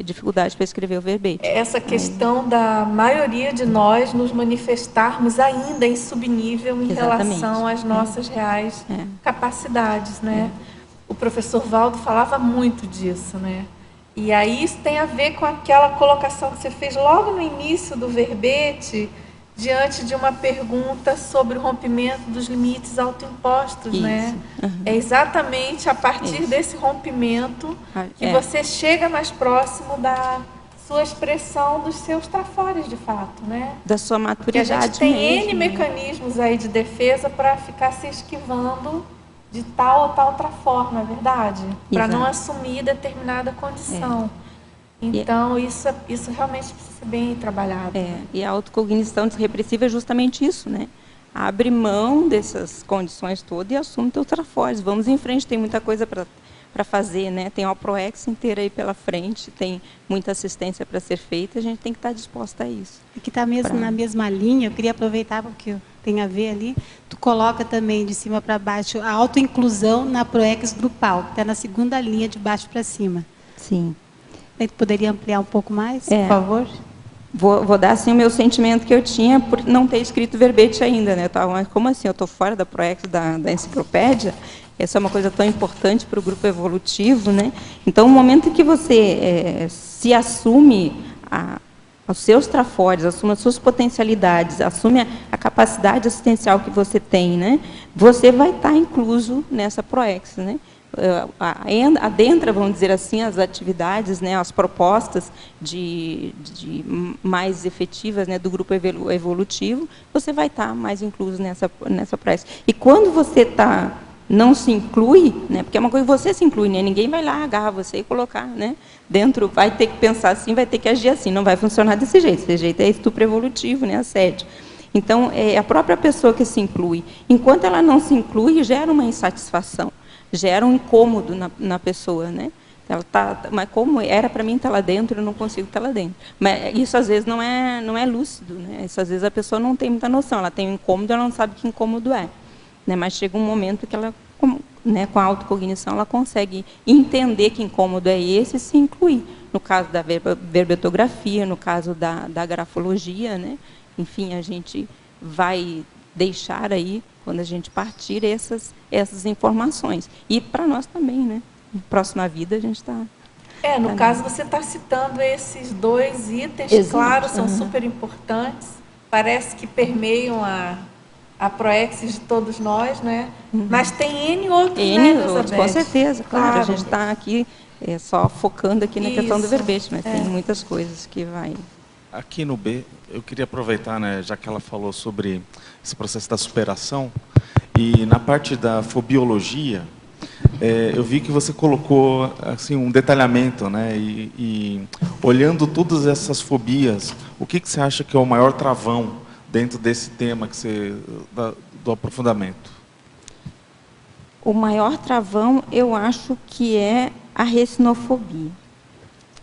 dificuldade para escrever o verbete. Essa questão da maioria de nós nos manifestarmos ainda em subnível em relação às nossas reais capacidades, né? O professor Valdo falava muito disso, né? E aí isso tem a ver com aquela colocação que você fez logo no início do verbete, diante de uma pergunta sobre o rompimento dos limites autoimpostos, né? É exatamente a partir desse rompimento que você chega mais próximo da sua expressão dos seus trafores, de fato, né? Da sua maturidade. Porque a gente tem mesmo, N mecanismos aí de defesa para ficar se esquivando de tal ou tal trafor, não é verdade? Para não assumir determinada condição. Então, isso realmente precisa ser bem trabalhado. E a autocognição desrepressiva é justamente isso, né? Abre mão dessas condições todas e assume teus trafores. Vamos em frente, tem muita coisa para fazer, né? Tem a ProEx inteira aí pela frente, tem muita assistência para ser feita, a gente tem que estar disposta a isso. E que está mesmo na mesma linha, eu queria aproveitar porque tem a ver ali, tu coloca também de cima para baixo a autoinclusão na ProEx grupal, que está na segunda linha de baixo para cima. Sim. Você poderia ampliar um pouco mais, por favor? Vou dar assim o meu sentimento que eu tinha por não ter escrito verbete ainda, né? Mas como assim? Eu estou fora da ProEx da enciclopédia? Essa é uma coisa tão importante para o grupo evolutivo, né? Então, o momento em que você se assume os seus trafores, assume as suas potencialidades, assume a capacidade assistencial que você tem, né? Você vai estar incluso nessa ProEx, né? Adentra, vamos dizer assim, as atividades, né, as propostas de mais efetivas, né, do grupo evolutivo, você vai estar mais incluso nessa ProEx. E quando você não se inclui, né, porque é uma coisa que você se inclui, né, ninguém vai lá agarrar você e colocar, né, dentro, vai ter que pensar assim, vai ter que agir assim, não vai funcionar desse jeito. Desse jeito é estupro evolutivo, né, assédio. Então, é a própria pessoa que se inclui. Enquanto ela não se inclui, gera uma insatisfação. Gera um incômodo na pessoa, né? Ela mas como era para mim estar lá dentro, eu não consigo estar lá dentro. Mas isso às vezes não é lúcido, né? Isso às vezes a pessoa não tem muita noção. Ela tem um incômodo, ela não sabe que incômodo é, né? Mas chega um momento que ela, né, com a autocognição, ela consegue entender que incômodo é esse e se incluir. No caso da verbetografia, no caso da grafologia, né? Enfim, a gente vai deixar aí, quando a gente partir, essas informações. E para nós também, né? Na próxima vida a gente está... No caso, você está citando esses dois itens, claro, são super importantes, parece que permeiam a ProEx de todos nós, né? Mas tem N outros, né, Elizabeth? Com certeza, claro. A gente está aqui só focando aqui na questão do verbete, mas tem muitas coisas que vai... Aqui no B, eu queria aproveitar, né, já que ela falou sobre esse processo da superação, e na parte da fobiologia, eu vi que você colocou assim, um detalhamento, né, e olhando todas essas fobias, o que você acha que é o maior travão dentro desse tema do aprofundamento? O maior travão, eu acho que é a recinofobia,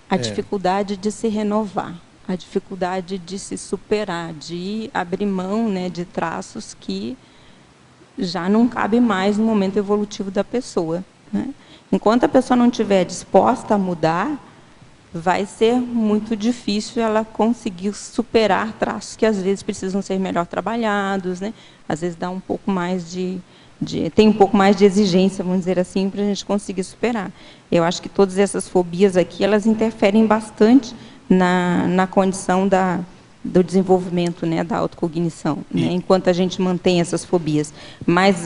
a dificuldade de se renovar. A dificuldade de se superar, de abrir mão, né, de traços que já não cabem mais no momento evolutivo da pessoa, né? Enquanto a pessoa não estiver disposta a mudar, vai ser muito difícil ela conseguir superar traços que às vezes precisam ser melhor trabalhados, né? Às vezes dá um pouco mais tem um pouco mais de exigência, vamos dizer assim, para a gente conseguir superar. Eu acho que todas essas fobias aqui, elas interferem bastante na condição do desenvolvimento, né, da autocognição, né, enquanto a gente mantém essas fobias. Mas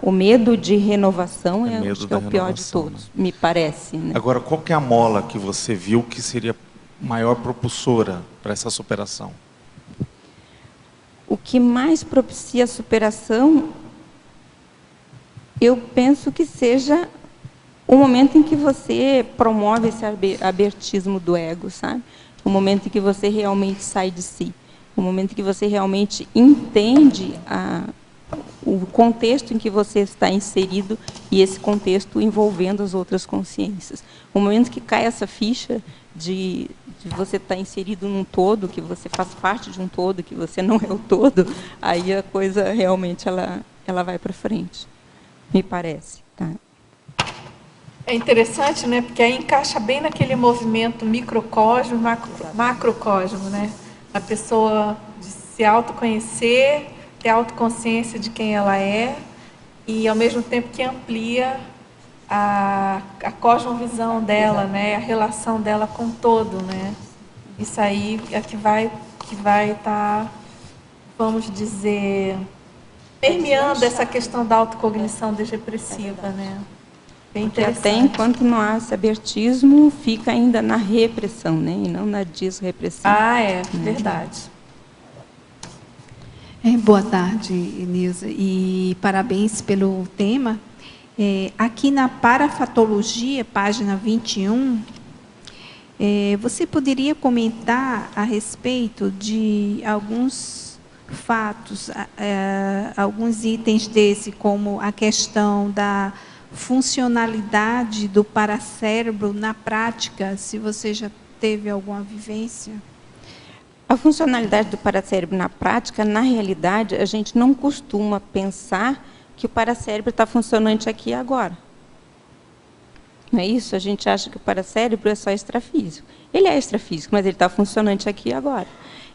o medo de renovação acho que é o pior de todos, né? Me parece. Né? Agora, qual que é a mola que você viu que seria maior propulsora para essa superação? que mais propicia a superação, eu penso que seja o momento em que você promove esse abertismo do ego, sabe? O momento em que você realmente sai de si. O momento em que você realmente entende o contexto em que você está inserido e esse contexto envolvendo as outras consciências. O momento que cai essa ficha de você estar inserido num todo, que você faz parte de um todo, que você não é o todo, aí a coisa realmente ela vai para frente, me parece. Tá? É interessante, né? Porque aí encaixa bem naquele movimento microcosmo, macrocosmo, né? A pessoa de se autoconhecer, ter autoconsciência de quem ela é e, ao mesmo tempo, que amplia a cosmovisão dela, né? A relação dela com o todo, né? Isso aí é que vai estar, vamos dizer, permeando essa questão da autocognição desrepressiva, né? Bem interessante. Até enquanto não há esse abertismo, fica ainda na repressão, né? E não na desrepressão. Ah, verdade. Boa tarde, Nilza, e parabéns pelo tema. Aqui na parafatologia, página 21, você poderia comentar a respeito de alguns fatos, alguns itens desse, como a questão da funcionalidade do paracérebro na prática, se você já teve alguma vivência? A funcionalidade do paracérebro na prática, na realidade, a gente não costuma pensar que o paracérebro está funcionante aqui e agora. Não é isso? A gente acha que o paracérebro é só extrafísico. Ele é extrafísico, mas ele está funcionante aqui e agora.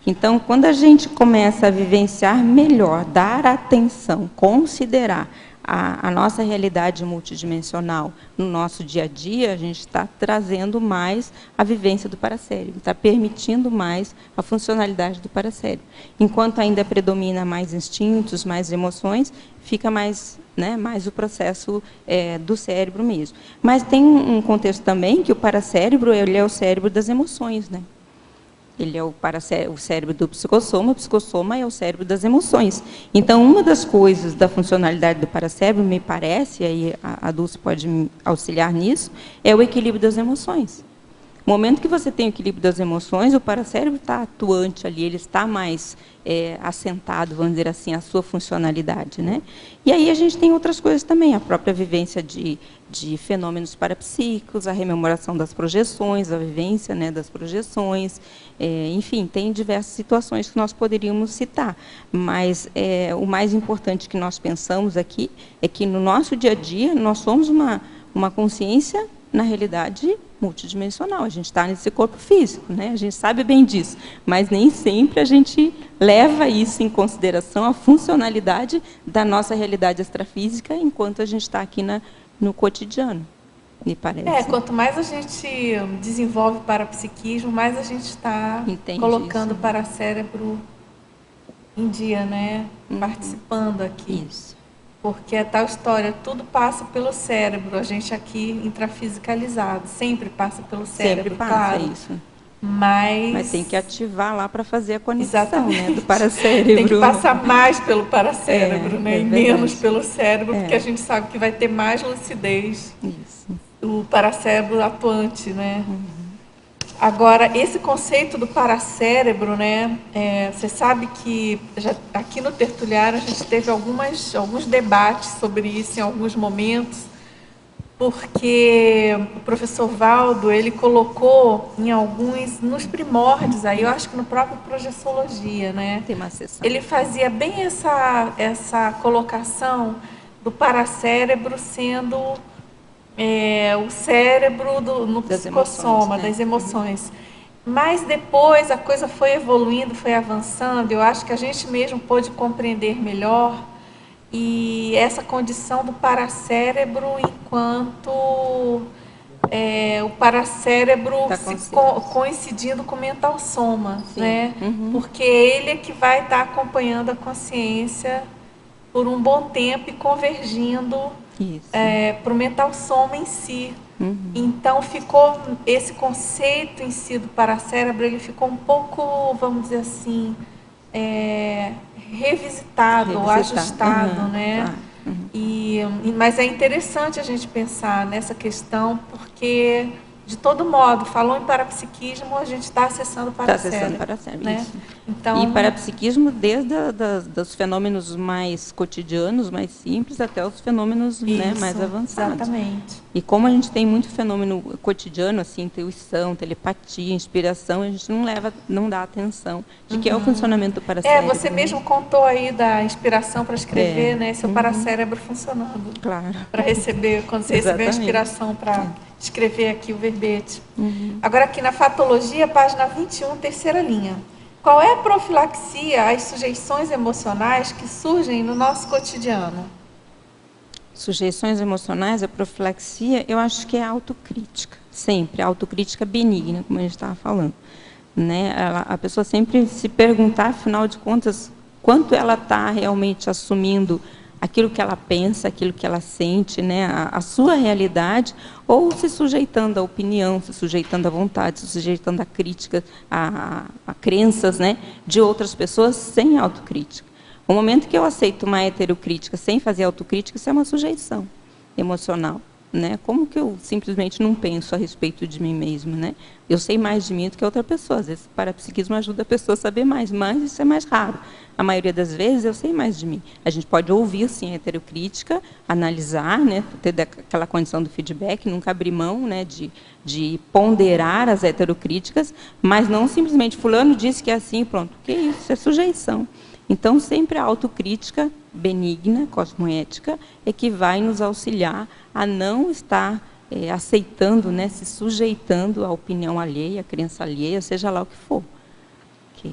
Então, quando a gente começa a vivenciar melhor, dar atenção, considerar a nossa realidade multidimensional no nosso dia a dia, a gente está trazendo mais a vivência do paracérebro, está permitindo mais a funcionalidade do paracérebro. Enquanto ainda predomina mais instintos, mais emoções, fica mais, né, mais o processo do cérebro mesmo. Mas tem um contexto também que o paracérebro ele é o cérebro das emoções, né? Ele é o cérebro do psicossoma, o psicossoma é o cérebro das emoções. Então, uma das coisas da funcionalidade do paracérebro, me parece, e aí a Dulce pode me auxiliar nisso, é o equilíbrio das emoções. No momento que você tem o equilíbrio das emoções, o paracérebro está atuante ali, ele está mais assentado, vamos dizer assim, a sua funcionalidade, né? E aí a gente tem outras coisas também, a própria vivência de fenômenos parapsíquicos, a rememoração das projeções, a vivência, né, das projeções, enfim, tem diversas situações que nós poderíamos citar, mas o mais importante que nós pensamos aqui é que no nosso dia a dia nós somos uma consciência, na realidade, multidimensional. A gente está nesse corpo físico, né? A gente sabe bem disso, mas nem sempre a gente leva isso em consideração, a funcionalidade da nossa realidade extrafísica, enquanto a gente está aqui no cotidiano, me parece. Quanto mais a gente desenvolve o parapsiquismo, mais a gente está colocando o paracérebro em dia, né? Participando aqui. Isso. Porque é tal história, tudo passa pelo cérebro, a gente aqui intrafisicalizado, sempre passa pelo cérebro, sempre passa, claro. Isso. Mas tem que ativar lá para fazer a conexão, exatamente, né, do paracérebro. Tem que passar mais pelo paracérebro, né, e verdade. menos pelo cérebro, porque a gente sabe que vai ter mais lucidez. Isso. O paracérebro atuante, né? Agora, esse conceito do paracérebro, né? Você sabe que aqui no Tertuliário a gente teve alguns debates sobre isso em alguns momentos, porque o professor Valdo, ele colocou nos primórdios, aí eu acho que no próprio Projeciologia, né? Tem uma sessão. Ele fazia bem essa colocação do paracérebro sendo o cérebro no psicossoma, das emoções. Mas depois a coisa foi evoluindo, foi avançando, eu acho que a gente mesmo pôde compreender melhor e essa condição do paracérebro enquanto o paracérebro coincidindo com o mental soma, né? Porque ele é que vai estar acompanhando a consciência por um bom tempo e convergindo para o mental soma em si. Então ficou esse conceito em si do paracérebro, ele ficou um pouco, vamos dizer assim, revisitado, ou ajustado, né? Claro. Mas é interessante a gente pensar nessa questão, porque, de todo modo, falou em parapsiquismo, a gente está acessando o paracérebro. Está acessando o paracérebro, né? isso. Então, E parapsiquismo desde dos fenômenos mais cotidianos, mais simples, até os fenômenos, né, mais avançados. Exatamente. E como a gente tem muito fenômeno cotidiano, assim, intuição, telepatia, inspiração, a gente não dá atenção de que é o funcionamento do paracérebro. Você mesmo contou aí da inspiração para escrever, né? Seu paracérebro funcionando. Claro. Para receber, quando você recebeu a inspiração para escrever aqui o verbete. Agora, aqui na Fatologia, página 21, terceira linha. Qual é a profilaxia às sujeições emocionais que surgem no nosso cotidiano? Sujeições emocionais, a profilaxia, eu acho que é a autocrítica, sempre, a autocrítica benigna, como a gente estava falando. Né? A pessoa sempre se perguntar, afinal de contas, quanto ela está realmente assumindo aquilo que ela pensa, aquilo que ela sente, né? A sua realidade, ou se sujeitando à opinião, se sujeitando à vontade, se sujeitando a críticas, a crenças, né, de outras pessoas sem autocrítica. O momento que eu aceito uma heterocrítica sem fazer autocrítica, isso é uma sujeição emocional. Né? Como que eu simplesmente não penso a respeito de mim mesmo? Né? Eu sei mais de mim do que outra pessoa. Às vezes, o parapsiquismo ajuda a pessoa a saber mais, mas isso é mais raro. A maioria das vezes, eu sei mais de mim. A gente pode ouvir, sim, a heterocrítica, analisar, né? Ter aquela condição do feedback, nunca abrir mão, né? de ponderar as heterocríticas, mas não simplesmente, fulano disse que é assim, pronto. Que isso? Isso é sujeição. Então, sempre a autocrítica benigna, cosmoética, é que vai nos auxiliar a não estar aceitando, né, se sujeitando à opinião alheia, à crença alheia, seja lá o que for. Okay.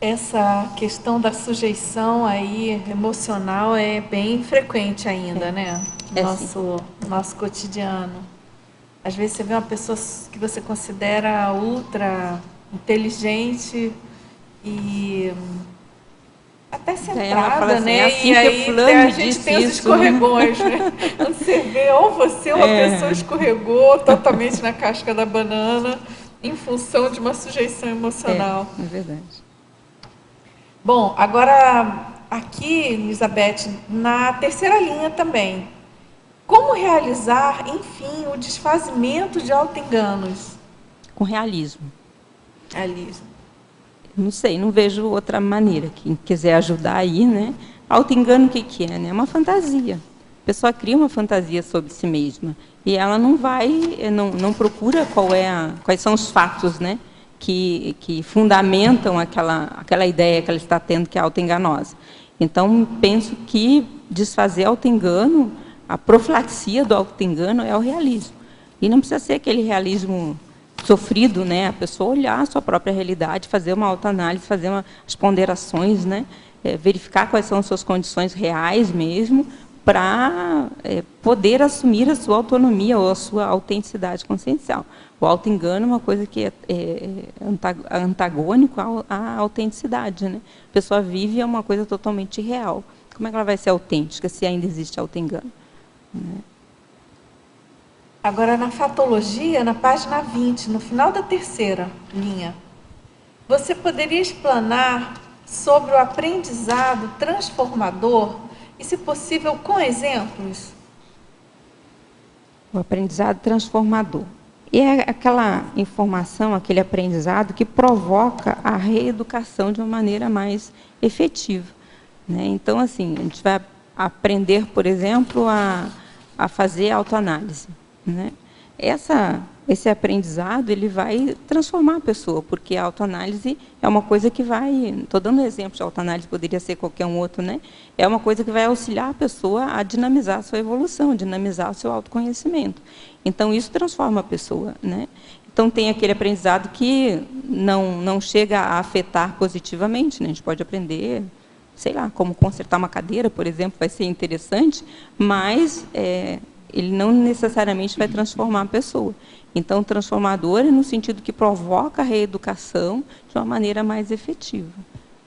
Essa questão da sujeição aí emocional é bem frequente ainda, né? No nosso cotidiano. Às vezes você vê uma pessoa que você considera ultra inteligente e até centrada, assim, né? É assim e que aí a gente tem os escorregões, né? Quando você vê, ou você ou a pessoa escorregou totalmente na casca da banana em função de uma sujeição emocional. É verdade. Bom, agora aqui, Elizabeth, na terceira linha também. Como realizar, enfim, o desfazimento de auto-enganos? Com realismo. Realismo. Não sei, não vejo outra maneira. Quem quiser ajudar aí, né? Auto-engano, o que é? Né? É uma fantasia. A pessoa cria uma fantasia sobre si mesma e ela não não procura quais são os fatos, né? Que fundamentam aquela ideia que ela está tendo, que é auto-enganosa. Então, penso que desfazer auto-engano, a profilaxia do auto-engano é o realismo. E não precisa ser aquele realismo sofrido, né? A pessoa olhar a sua própria realidade, fazer uma autoanálise, fazer as ponderações, né? Verificar quais são as suas condições reais mesmo, para poder assumir a sua autonomia ou a sua autenticidade consciencial. O auto-engano é uma coisa que é antagônico à autenticidade. Né? A pessoa vive uma coisa totalmente irreal. Como é que ela vai ser autêntica se ainda existe auto-engano? Né? Agora, na Fatologia, na página 20, no final da terceira linha, você poderia explanar sobre o aprendizado transformador e, se possível, com exemplos? O aprendizado transformador. E é aquela informação, aquele aprendizado que provoca a reeducação de uma maneira mais efetiva. Né? Então, assim, a gente vai aprender, por exemplo, a fazer autoanálise. Né? Esse aprendizado ele vai transformar a pessoa, porque a autoanálise é uma coisa que vai... Estou dando exemplo de autoanálise, poderia ser qualquer um outro, né? É uma coisa que vai auxiliar a pessoa a dinamizar a sua evolução, dinamizar o seu autoconhecimento. Então, isso transforma a pessoa. Né? Então, tem aquele aprendizado que não chega a afetar positivamente. Né? A gente pode aprender, sei lá, como consertar uma cadeira, por exemplo, vai ser interessante, mas... ele não necessariamente vai transformar a pessoa. Então, transformador é no sentido que provoca a reeducação de uma maneira mais efetiva,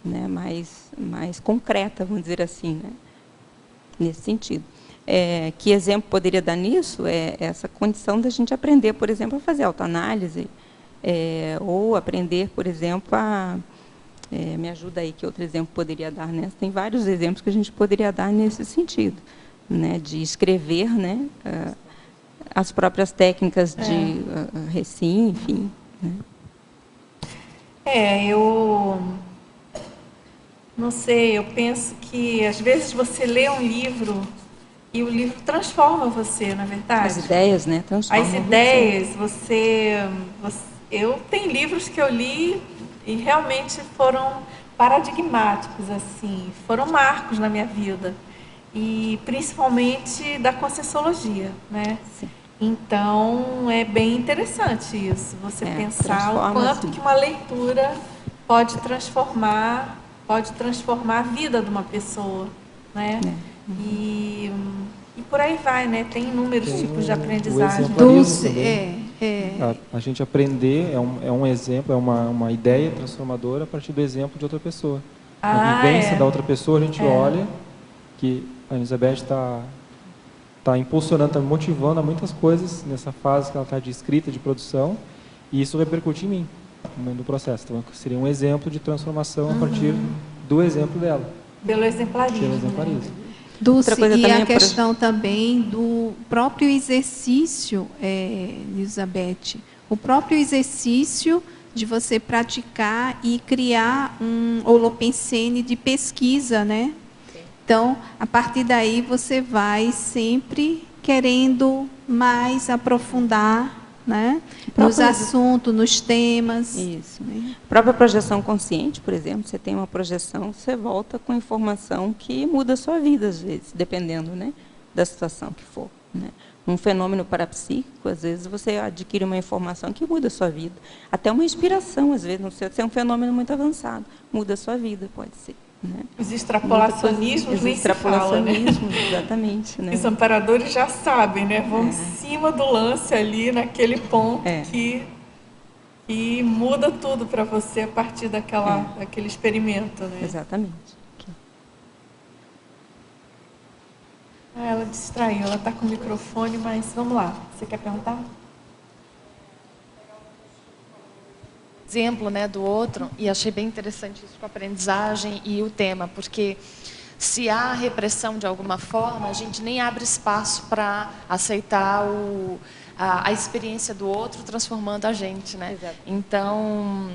né? mais concreta, vamos dizer assim, né? Nesse sentido. Que exemplo poderia dar nisso? É essa condição da gente aprender, por exemplo, a fazer autoanálise, ou aprender, por exemplo, me ajuda aí, que outro exemplo poderia dar, né? Tem vários exemplos que a gente poderia dar nesse sentido, né? De escrever, né? As próprias técnicas de recim, enfim. Né? Eu não sei, eu penso que às vezes você lê um livro e o livro transforma você, na verdade. As ideias, né? Transformam As ideias, eu tenho livros que eu li e realmente foram paradigmáticos, assim, foram marcos na minha vida. E principalmente da Conscienciologia, né? Sim. Então, é bem interessante isso, você pensar o quanto assim. que uma leitura pode transformar a vida de uma pessoa, né? E por aí vai, né? Tem inúmeros tipos de aprendizagem. A gente aprender é um exemplo, é uma ideia transformadora a partir do exemplo de outra pessoa. A vivência da outra pessoa, a gente olha que a Elizabeth está impulsionando, está me motivando a muitas coisas nessa fase que ela está de escrita, de produção, e isso repercute em mim, no processo. Então, seria um exemplo de transformação a partir do exemplo dela. Pelo exemplarismo. Pelo exemplarismo. Né? Dulce, e a questão também do próprio exercício, Elizabeth, o próprio exercício de você praticar e criar um holopensene de pesquisa, né? Então, a partir daí, você vai sempre querendo mais aprofundar, né? Nos assuntos, nos temas. Isso. Né? A própria projeção consciente, por exemplo, você tem uma projeção, você volta com informação que muda a sua vida, às vezes, dependendo, né, da situação que for. Né? Um fenômeno parapsíquico, às vezes, você adquire uma informação que muda a sua vida. Até uma inspiração, às vezes, não sei se é um fenômeno muito avançado, muda a sua vida, pode ser. Né? Os extrapolacionismos nem se fala, né? Exatamente. Né? Os amparadores já sabem, né? Vão em cima do lance ali, naquele ponto que muda tudo para você a partir daquele experimento. Né? Exatamente. Ela distraiu, ela está com o microfone, mas vamos lá. Você quer perguntar? Exemplo, né, do outro, e achei bem interessante isso com a aprendizagem e o tema, porque se há repressão de alguma forma, a gente nem abre espaço para aceitar a experiência do outro transformando a gente, né? Exato. Então,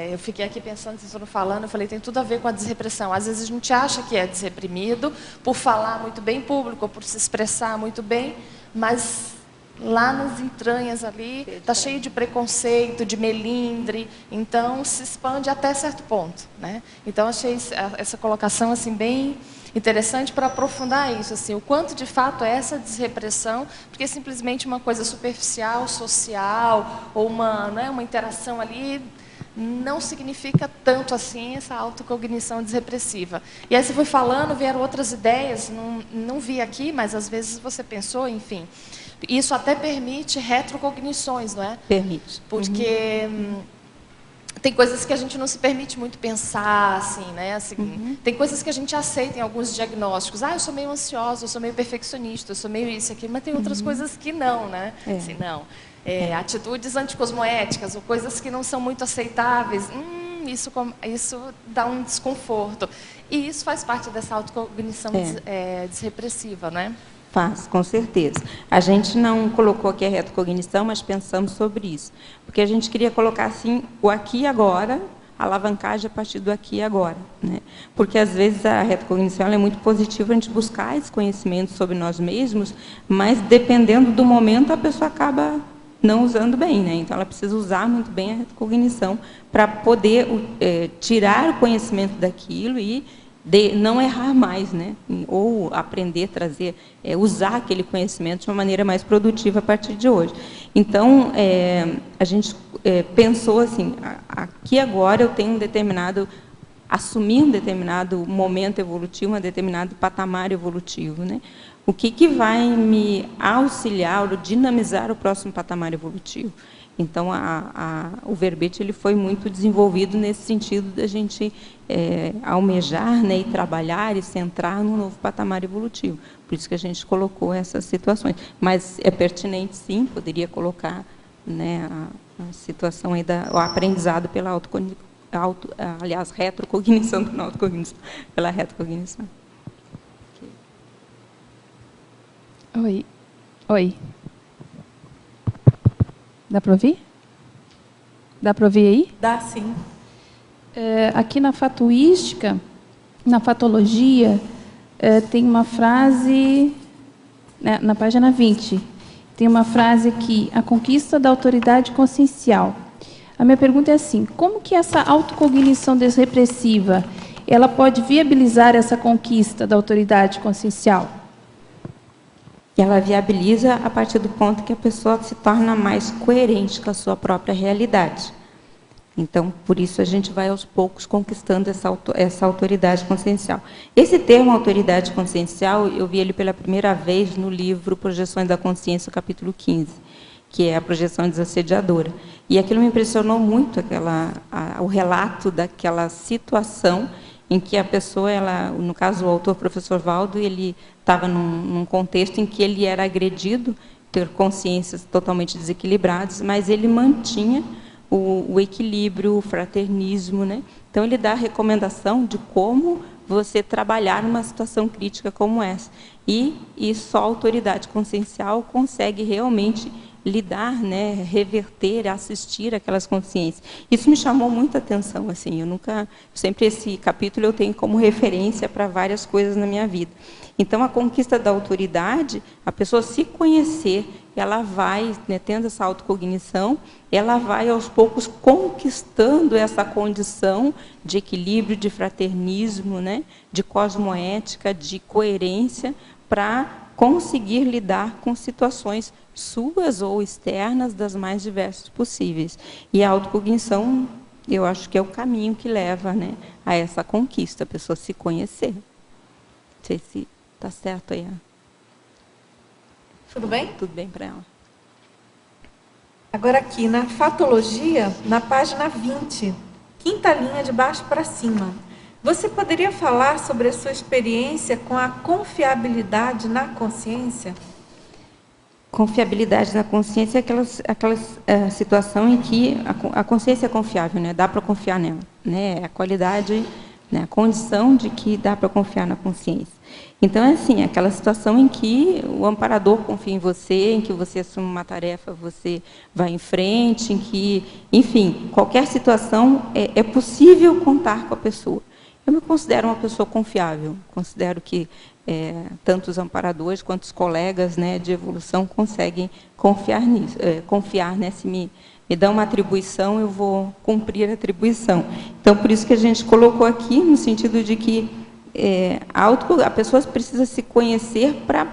eu fiquei aqui pensando, vocês foram falando, eu falei, tem tudo a ver com a desrepressão. Às vezes a gente acha que é desreprimido por falar muito bem em público, ou por se expressar muito bem, mas lá nas entranhas ali, está cheio de preconceito, de melindre, então se expande até certo ponto, né? Então achei essa colocação assim bem interessante para aprofundar isso, assim, o quanto de fato é essa desrepressão, porque simplesmente uma coisa superficial, social, ou uma interação ali, não significa tanto assim essa autocognição desrepressiva. E aí você foi falando, vieram outras ideias, não vi aqui, mas às vezes você pensou, enfim. Isso até permite retrocognições, não é? Permite. Porque tem coisas que a gente não se permite muito pensar, assim, né? Assim, tem coisas que a gente aceita em alguns diagnósticos. Eu sou meio ansiosa, eu sou meio perfeccionista, eu sou meio isso aqui, mas tem outras coisas que não, né? Assim, não. Atitudes anticosmoéticas ou coisas que não são muito aceitáveis, isso dá um desconforto. E isso faz parte dessa autocognição desrepressiva, né? Faz, com certeza. A gente não colocou aqui a retrocognição, mas pensamos sobre isso. Porque a gente queria colocar, assim, o aqui e agora, a alavancagem a partir do aqui e agora. Né? Porque, às vezes, a retrocognição é muito positiva, a gente buscar esse conhecimento sobre nós mesmos, mas, dependendo do momento, a pessoa acaba não usando bem. Né? Então, ela precisa usar muito bem a retrocognição para poder tirar o conhecimento daquilo e não errar mais, né? Ou aprender, trazer, usar aquele conhecimento de uma maneira mais produtiva a partir de hoje. Então, a gente pensou assim, aqui agora eu tenho assumir um determinado momento evolutivo, um determinado patamar evolutivo, né? O que vai me auxiliar, ou dinamizar o próximo patamar evolutivo? Então, o verbete ele foi muito desenvolvido nesse sentido da gente almejar, né, e trabalhar e centrar num novo patamar evolutivo. Por isso que a gente colocou essas situações. Mas é pertinente, sim, poderia colocar, né, a situação aí o aprendizado pela aliás, retrocognição, não autocognição, pela retrocognição. Oi. Oi. Dá para ouvir? Dá para ouvir aí? Dá, sim. Aqui na fatuística, na fatologia, tem uma frase, na página 20, tem uma frase aqui, a conquista da autoridade consciencial. A minha pergunta é assim, como que essa autocognição desrepressiva, ela pode viabilizar essa conquista da autoridade consciencial? Ela viabiliza a partir do ponto que a pessoa se torna mais coerente com a sua própria realidade. Então, por isso, a gente vai aos poucos conquistando essa autoridade consciencial. Esse termo, autoridade consciencial, eu vi ele pela primeira vez no livro Projeções da Consciência, capítulo 15, que é a projeção desassediadora. E aquilo me impressionou muito, o relato daquela situação em que a pessoa, no caso o autor, professor Valdo, ele estava num contexto em que ele era agredido, ter consciências totalmente desequilibradas, mas ele mantinha o equilíbrio, o fraternismo, né? Então ele dá a recomendação de como você trabalhar numa situação crítica como essa. E só a autoridade consciencial consegue realmente lidar, né, reverter, assistir aquelas consciências. Isso me chamou muita atenção, assim, sempre esse capítulo eu tenho como referência para várias coisas na minha vida. Então, a conquista da autoridade, a pessoa se conhecer, ela vai, né, tendo essa autocognição, ela vai aos poucos conquistando essa condição de equilíbrio, de fraternismo, né, de cosmoética, de coerência, para conseguir lidar com situações suas ou externas das mais diversas possíveis. E a autocognição, eu acho que é o caminho que leva, né, a essa conquista, a pessoa se conhecer. Não sei se está certo aí. Tudo bem? Tudo bem para ela. Agora aqui, na fatologia, na página 20, quinta linha de baixo para cima. Você poderia falar sobre a sua experiência com a confiabilidade na consciência? Confiabilidade na consciência é aquela situação em que a consciência é confiável, né? Dá para confiar nela, né? A qualidade, né? A condição de que dá para confiar na consciência. Então, é assim, aquela situação em que o amparador confia em você, em que você assume uma tarefa, você vai em frente, em que, enfim, qualquer situação é possível contar com a pessoa. Eu me considero uma pessoa confiável, considero que tanto os amparadores quanto os colegas, né, de evolução conseguem confiar nisso, confiar, né, se me dão uma atribuição, eu vou cumprir a atribuição. Então, por isso que a gente colocou aqui, no sentido de que a pessoa precisa se conhecer para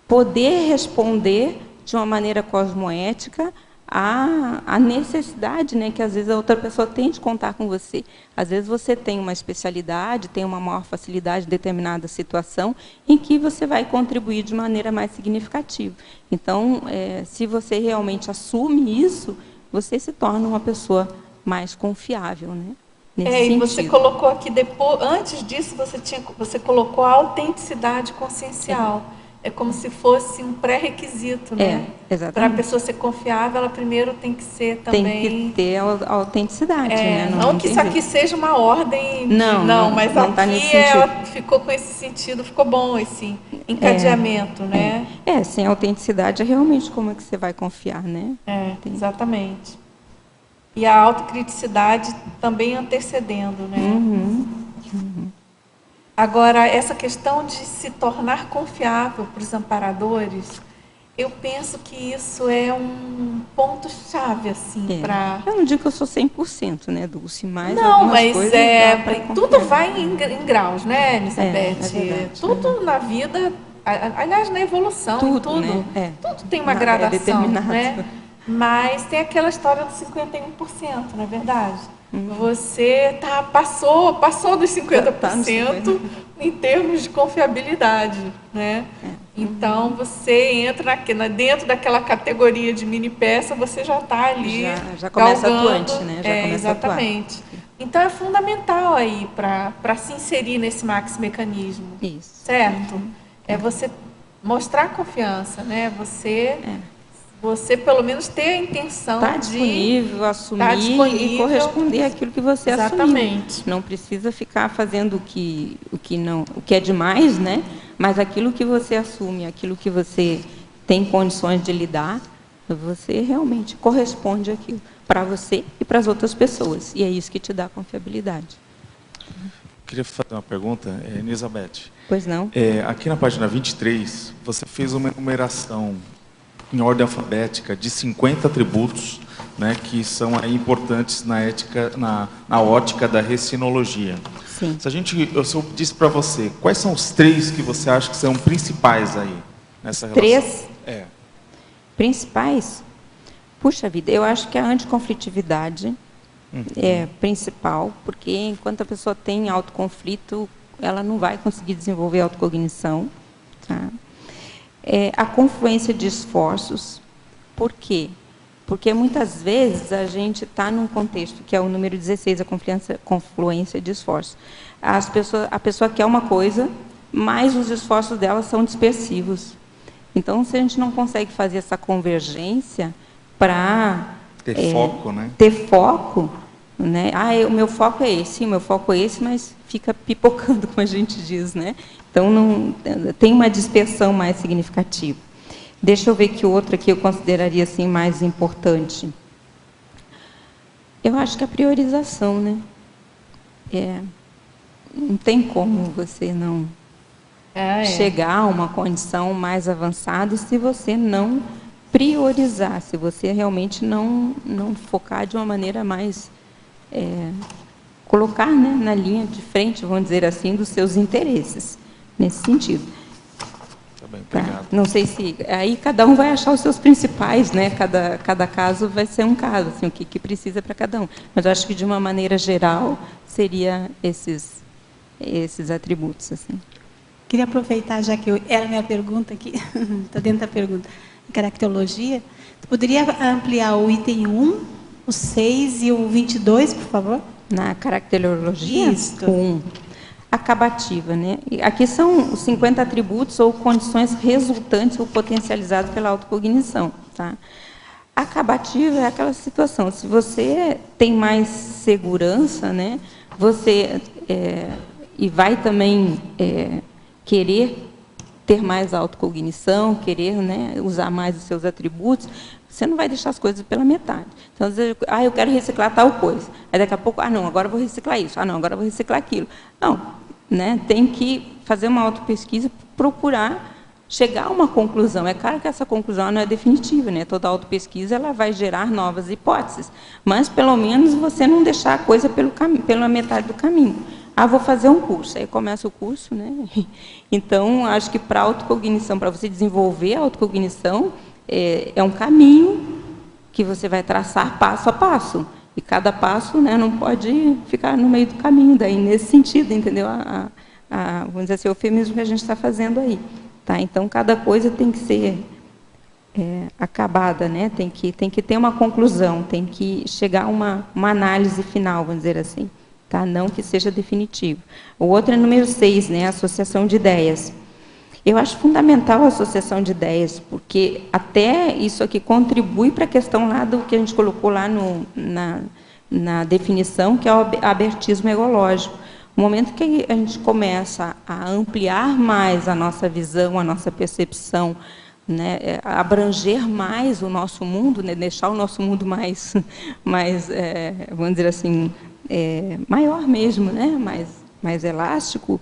poder responder de uma maneira cosmoética a necessidade, né, que às vezes a outra pessoa tem de contar com você. Às vezes você tem uma especialidade, tem uma maior facilidade em determinada situação, em que você vai contribuir de maneira mais significativa. Então, se você realmente assume isso, você se torna uma pessoa mais confiável, né? E você colocou aqui, depois, antes disso, você colocou a autenticidade consciencial. É como se fosse um pré-requisito, né? Exatamente. Para a pessoa ser confiável, ela primeiro tem que ser também... Tem que ter a autenticidade, né? Não que isso aqui seja uma ordem... Não, mas não aqui tá nesse ela ficou com esse sentido, ficou bom esse encadeamento, né? Sem autenticidade é realmente como é que você vai confiar, né? Exatamente. E a autocriticidade também antecedendo, né? Agora, essa questão de se tornar confiável para os amparadores, eu penso que isso é um ponto-chave, assim, para... Eu não digo que eu sou 100%, né, Dulce, mas não, mas coisas tudo vai em graus, né, Elizabeth? Tudo na vida, aliás, na evolução, tudo, né? Tudo tem uma gradação, né? Mas tem aquela história dos 51%, não é verdade? Você passou dos 50% em termos de confiabilidade, né? Então, você entra dentro daquela categoria de mini peça, você já está ali já começa atuante, né? Exatamente. Então, é fundamental aí para se inserir nesse maxi-mecanismo. Isso. Certo? É você mostrar confiança, né? Você Você, pelo menos, ter a intenção de disponível, assumir e corresponder àquilo que você Exatamente. assumiu. Não precisa ficar fazendo o que é demais, né? Mas aquilo que você assume, aquilo que você tem condições de lidar, você realmente corresponde àquilo para você e para as outras pessoas. E é isso que te dá confiabilidade. Queria fazer uma pergunta, Elizabeth. Pois não. Aqui na página 23, você fez uma enumeração em ordem alfabética de 50 atributos, né, que são aí importantes na ética, na ótica da recinologia. Sim. Se eu disse para você, quais são os 3 que você acha que são principais aí nessa relação? 3? Principais? Puxa vida, eu acho que a anticonflitividade é principal, porque enquanto a pessoa tem autoconflito, ela não vai conseguir desenvolver autocognição. Tá? A confluência de esforços. Por quê? Porque muitas vezes a gente está num contexto que é o número 16, a confluência de esforços. A pessoa quer uma coisa, mas os esforços dela são dispersivos. Então, se a gente não consegue fazer essa convergência para ter foco, né? Ter foco, né? O meu foco é esse, mas fica pipocando, como a gente diz, né? Então, não tem uma dispersão mais significativa. Deixa eu ver que outro aqui eu consideraria assim mais importante. Eu acho que a priorização, né? Não tem como você não chegar a uma condição mais avançada se você não priorizar, se você realmente não focar de uma maneira mais colocar, né, na linha de frente, vamos dizer assim, dos seus interesses, nesse sentido. Tá bem, obrigado. Não sei se aí cada um vai achar os seus principais, né? Cada caso vai ser um caso, assim, o que precisa para cada um. Mas eu acho que de uma maneira geral seria esses atributos, assim. Queria aproveitar, já que era a minha pergunta aqui, está dentro da pergunta, caracterologia. Tu poderia ampliar o item 1, o 6 e o 22, por favor? Na caracterologia? Isso. 1. Acabativa, né? Aqui são os 50 atributos ou condições resultantes ou potencializadas pela autocognição, tá? Acabativa é aquela situação, se você tem mais segurança, né? Você e vai também querer ter mais autocognição, querer, né, usar mais os seus atributos, você não vai deixar as coisas pela metade. Então, às vezes, eu quero reciclar tal coisa. Aí, daqui a pouco, não, agora eu vou reciclar isso. Não, agora eu vou reciclar aquilo. Não, né, tem que fazer uma autopesquisa, procurar chegar a uma conclusão. É claro que essa conclusão não é definitiva, né? Toda autopesquisa ela vai gerar novas hipóteses, mas, pelo menos, você não deixar a coisa pela metade do caminho. Vou fazer um curso. Aí começa o curso, né? Então, acho que para a autocognição, para você desenvolver a autocognição, é um caminho que você vai traçar passo a passo. E cada passo, né, não pode ficar no meio do caminho, daí nesse sentido, entendeu? Vamos dizer assim, o eufemismo que a gente está fazendo aí. Tá? Então, cada coisa tem que ser acabada, né? Tem que ter uma conclusão, tem que chegar a uma análise final, vamos dizer assim. Tá? Não que seja definitivo. O outro é número 6, né? Associação de ideias. Eu acho fundamental a associação de ideias, porque até isso aqui contribui para a questão lá do que a gente colocou lá na definição, que é o abertismo egológico. No momento que a gente começa a ampliar mais a nossa visão, a nossa percepção, né? Abranger mais o nosso mundo, né? Deixar o nosso mundo mais vamos dizer assim, maior mesmo, né? mais elástico,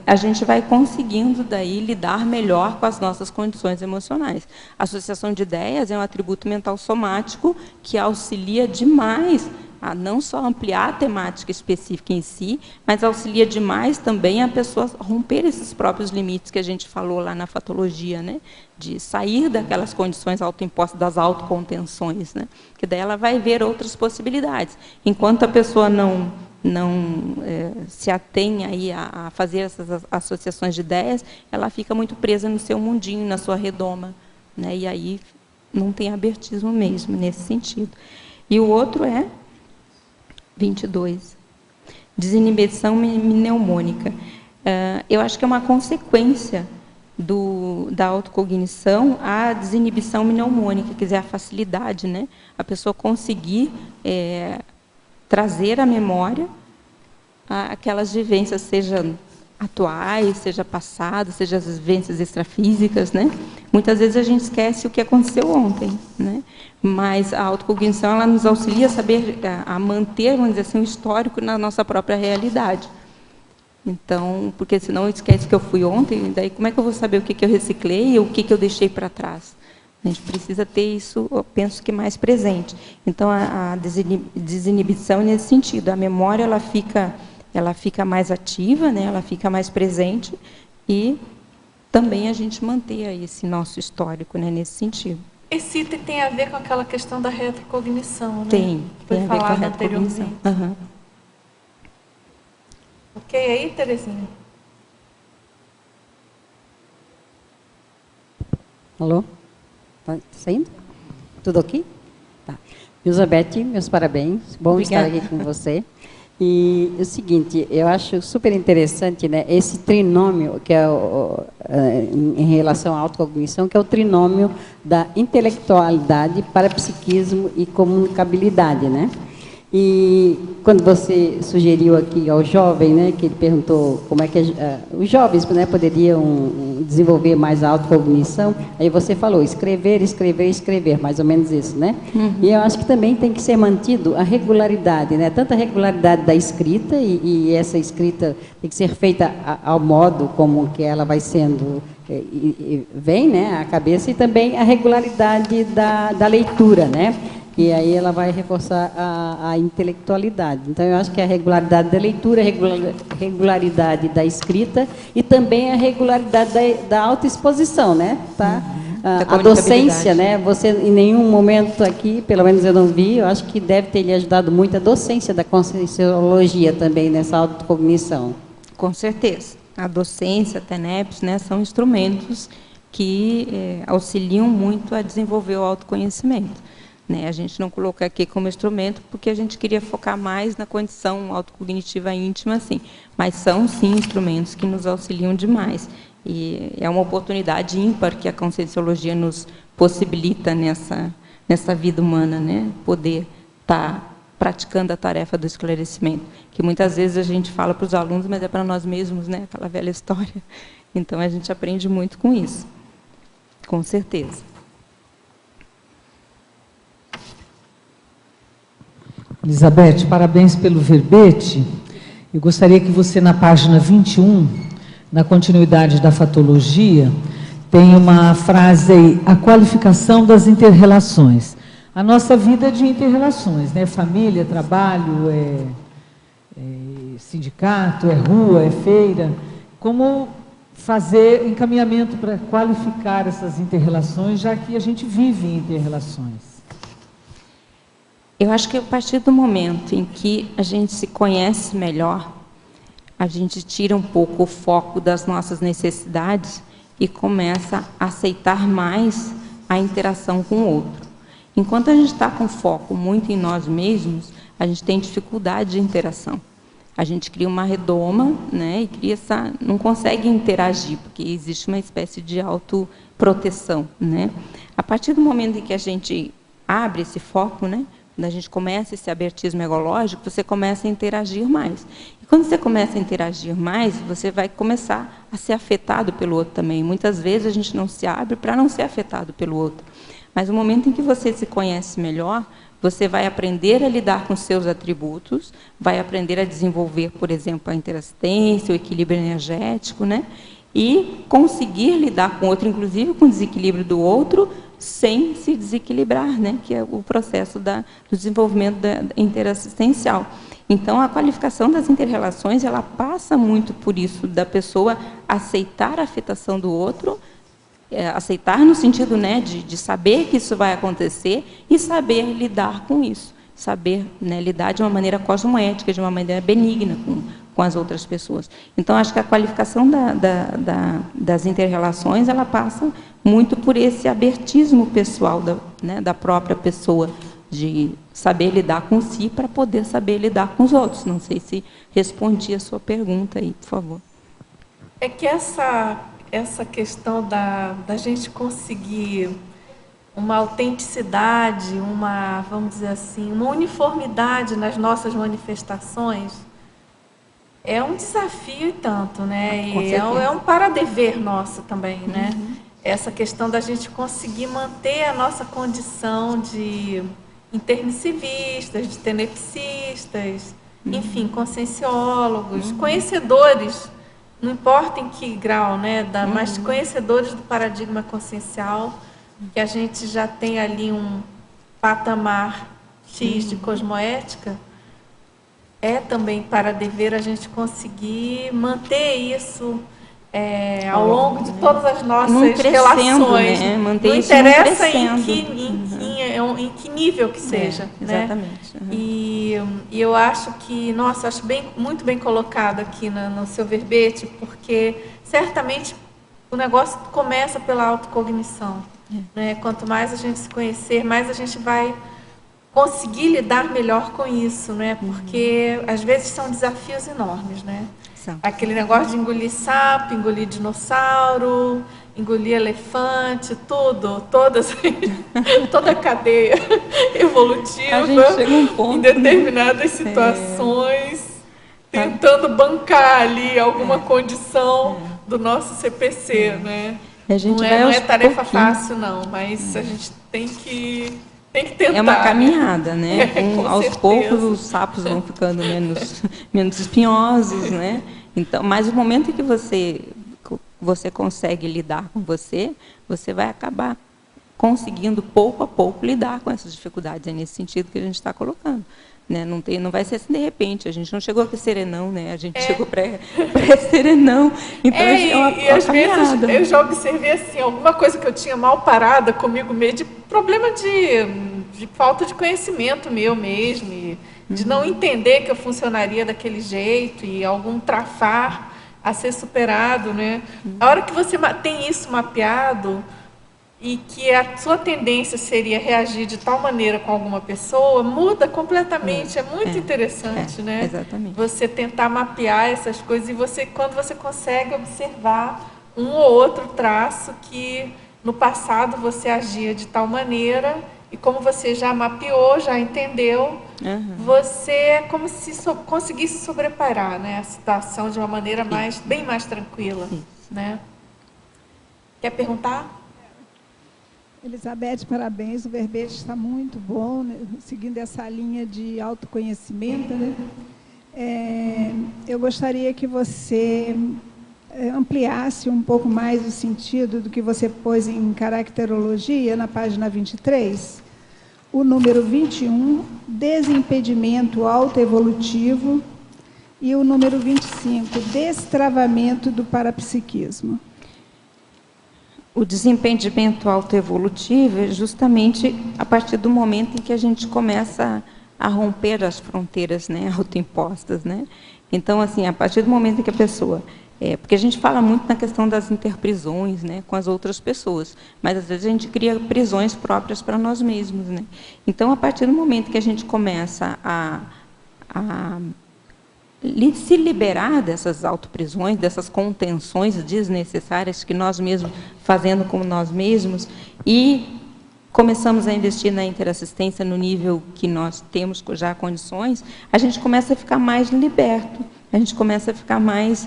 a gente vai conseguindo daí lidar melhor com as nossas condições emocionais. A associação de ideias é um atributo mental somático que auxilia demais a não só ampliar a temática específica em si, mas auxilia demais também a pessoa romper esses próprios limites que a gente falou lá na fatologia, né? De sair daquelas condições autoimpostas, das autocontenções, né? Que daí ela vai ver outras possibilidades. Enquanto a pessoa não se atém aí a fazer essas associações de ideias, ela fica muito presa no seu mundinho, na sua redoma, né? E aí não tem abertismo mesmo nesse sentido. E o outro é 22. Desinibição mnemônica. Eu acho que é uma consequência da autocognição a desinibição mnemônica, quer dizer, a facilidade, né? A pessoa conseguir trazer à memória aquelas vivências, seja atuais, seja passadas, seja as vivências extrafísicas, né? Muitas vezes a gente esquece o que aconteceu ontem, né? Mas a autocognição, ela nos auxilia a saber, a manter, vamos dizer assim, o histórico na nossa própria realidade. Então, porque senão eu esqueço que eu fui ontem, daí como é que eu vou saber o que eu reciclei e o que eu deixei para trás? A gente precisa ter isso, eu penso que mais presente. Então, a desinibição é nesse sentido. A memória, ela fica mais ativa, né? Ela fica mais presente e também a gente manter aí esse nosso histórico, né? Nesse sentido. Esse item tem a ver com aquela questão da retrocognição, né? Tem Foi a ver com a falado retrocognição. anteriormente. Uhum. Ok, aí, Terezinha? Alô? Está saindo? Tudo ok? Tá. Elizabeth, meus parabéns. Bom Obrigada. estar aqui com você. E é o seguinte, eu acho super interessante, né, esse trinômio, que é em relação à autocognição, que é o trinômio da intelectualidade, parapsiquismo e comunicabilidade, né? E quando você sugeriu aqui ao jovem, né, que ele perguntou como é que os jovens, né, poderiam desenvolver mais a autocognição, aí você falou escrever, escrever, escrever, mais ou menos isso, né? Uhum. E eu acho que também tem que ser mantido a regularidade, né? Tanto a regularidade da escrita, e essa escrita tem que ser feita ao modo como que ela vai sendo, vem, né, à cabeça, e também a regularidade da leitura, né? E aí ela vai reforçar a intelectualidade. Então, eu acho que a regularidade da leitura, a regularidade da escrita e também a regularidade da autoexposição, né? Tá? A docência, né? Você, em nenhum momento aqui, pelo menos eu não vi, eu acho que deve ter lhe ajudado muito a docência da conscienciologia também nessa autocognição. Com certeza. A docência, a TENEPS, né, são instrumentos que auxiliam muito a desenvolver o autoconhecimento. Né, a gente não colocou aqui como instrumento porque a gente queria focar mais na condição autocognitiva íntima, assim. Mas são, sim, instrumentos que nos auxiliam demais. E é uma oportunidade ímpar que a conscienciologia nos possibilita nessa vida humana, né? Poder estar praticando a tarefa do esclarecimento. Que muitas vezes a gente fala para os alunos, mas é para nós mesmos, né? Aquela velha história. Então, a gente aprende muito com isso. Com certeza. Elizabeth, parabéns pelo verbete. Eu gostaria que você, na página 21, na continuidade da fatologia, tem uma frase aí, a qualificação das interrelações. A nossa vida é de interrelações, né? Família, trabalho, sindicato, é rua, é feira. Como fazer encaminhamento para qualificar essas interrelações, já que a gente vive em interrelações? Eu acho que a partir do momento em que a gente se conhece melhor, a gente tira um pouco o foco das nossas necessidades e começa a aceitar mais a interação com o outro. Enquanto a gente está com foco muito em nós mesmos, a gente tem dificuldade de interação. A gente cria uma redoma, né, e não consegue interagir, porque existe uma espécie de autoproteção, né? A partir do momento em que a gente abre esse foco, né, quando a gente começa esse abertismo ecológico, você começa a interagir mais. E quando você começa a interagir mais, você vai começar a ser afetado pelo outro também. Muitas vezes a gente não se abre para não ser afetado pelo outro. Mas no momento em que você se conhece melhor, você vai aprender a lidar com seus atributos, vai aprender a desenvolver, por exemplo, a interassistência, o equilíbrio energético, né? E conseguir lidar com o outro, inclusive com o desequilíbrio do outro, sem se desequilibrar, né? Que é o processo do desenvolvimento interassistencial. Então, a qualificação das interrelações, ela passa muito por isso, da pessoa aceitar a afetação do outro, aceitar no sentido, né, de saber que isso vai acontecer e saber lidar com isso, saber, né, lidar de uma maneira cosmoética, de uma maneira benigna com as outras pessoas. Então, acho que a qualificação das interrelações, ela passa muito por esse abertismo pessoal da própria pessoa, de saber lidar com si para poder saber lidar com os outros. Não sei se respondi a sua pergunta aí, por favor. É que essa essa questão da gente conseguir uma autenticidade, vamos dizer assim, uma uniformidade nas nossas manifestações, é um desafio e tanto, né? E é um para-dever nosso também, né? Essa questão da gente conseguir manter a nossa condição de intermissivistas, de tenepsistas, enfim, conscienciólogos, conhecedores, não importa em que grau, né? Mas conhecedores do paradigma consciencial, que a gente já tem ali um patamar X de cosmoética, é também para dever a gente conseguir manter isso ao longo de todas as nossas relações. Né? Manter não interessa em que nível que seja. Exatamente. Né? E eu acho que, acho muito bem colocado aqui no seu verbete, porque certamente o negócio começa pela autocognição. Né? Quanto mais a gente se conhecer, mais a gente vai conseguir lidar melhor com isso, né? Porque às vezes são desafios enormes, né? Aquele negócio de engolir sapo, engolir dinossauro, engolir elefante, toda a cadeia evolutiva, a gente chega um ponto, em determinadas situações, tentando bancar ali alguma condição do nosso CPC, né? Não é tarefa fácil, não, mas a gente tem que tentar. É uma caminhada, né? Aos certeza. poucos os sapos vão ficando menos espinhosos, né? Então, mas o momento em que você consegue lidar com você vai acabar conseguindo pouco a pouco lidar com essas dificuldades. É nesse sentido que a gente está colocando. Né? Não vai ser assim de repente. A gente não chegou aqui serenão, né? A gente chegou pré-serenão. Então é uma às vezes eu já observei assim, alguma coisa que eu tinha mal parada comigo mesmo, de problema de falta de conhecimento meu mesmo, de não entender que eu funcionaria daquele jeito e algum trafar a ser superado, né? A hora que você tem isso mapeado e que a sua tendência seria reagir de tal maneira com alguma pessoa, muda completamente. É muito interessante, né? Exatamente. Você tentar mapear essas coisas e quando você consegue observar um ou outro traço que no passado você agia de tal maneira e como você já mapeou, já entendeu, você é como se conseguisse sobreparar, né, a situação de uma maneira bem mais tranquila. Né? Quer perguntar? Elizabeth, parabéns, o verbete está muito bom, né? Seguindo essa linha de autoconhecimento. Né? Eu gostaria que você ampliasse um pouco mais o sentido do que você pôs em caracterologia, na página 23, o número 21, desimpedimento autoevolutivo, e o número 25, destravamento do parapsiquismo. O desimpedimento autoevolutivo é justamente a partir do momento em que a gente começa a romper as fronteiras, né, autoimpostas, né? Então, assim, a partir do momento em que a pessoa... porque a gente fala muito na questão das interprisões, né, com as outras pessoas, mas às vezes a gente cria prisões próprias para nós mesmos, né? Então, a partir do momento que a gente começa a se liberar dessas autoprisões, dessas contenções desnecessárias que nós mesmos fazendo com nós mesmos, e começamos a investir na interassistência no nível que nós temos já condições, a gente começa a ficar mais liberto, a gente começa a ficar mais,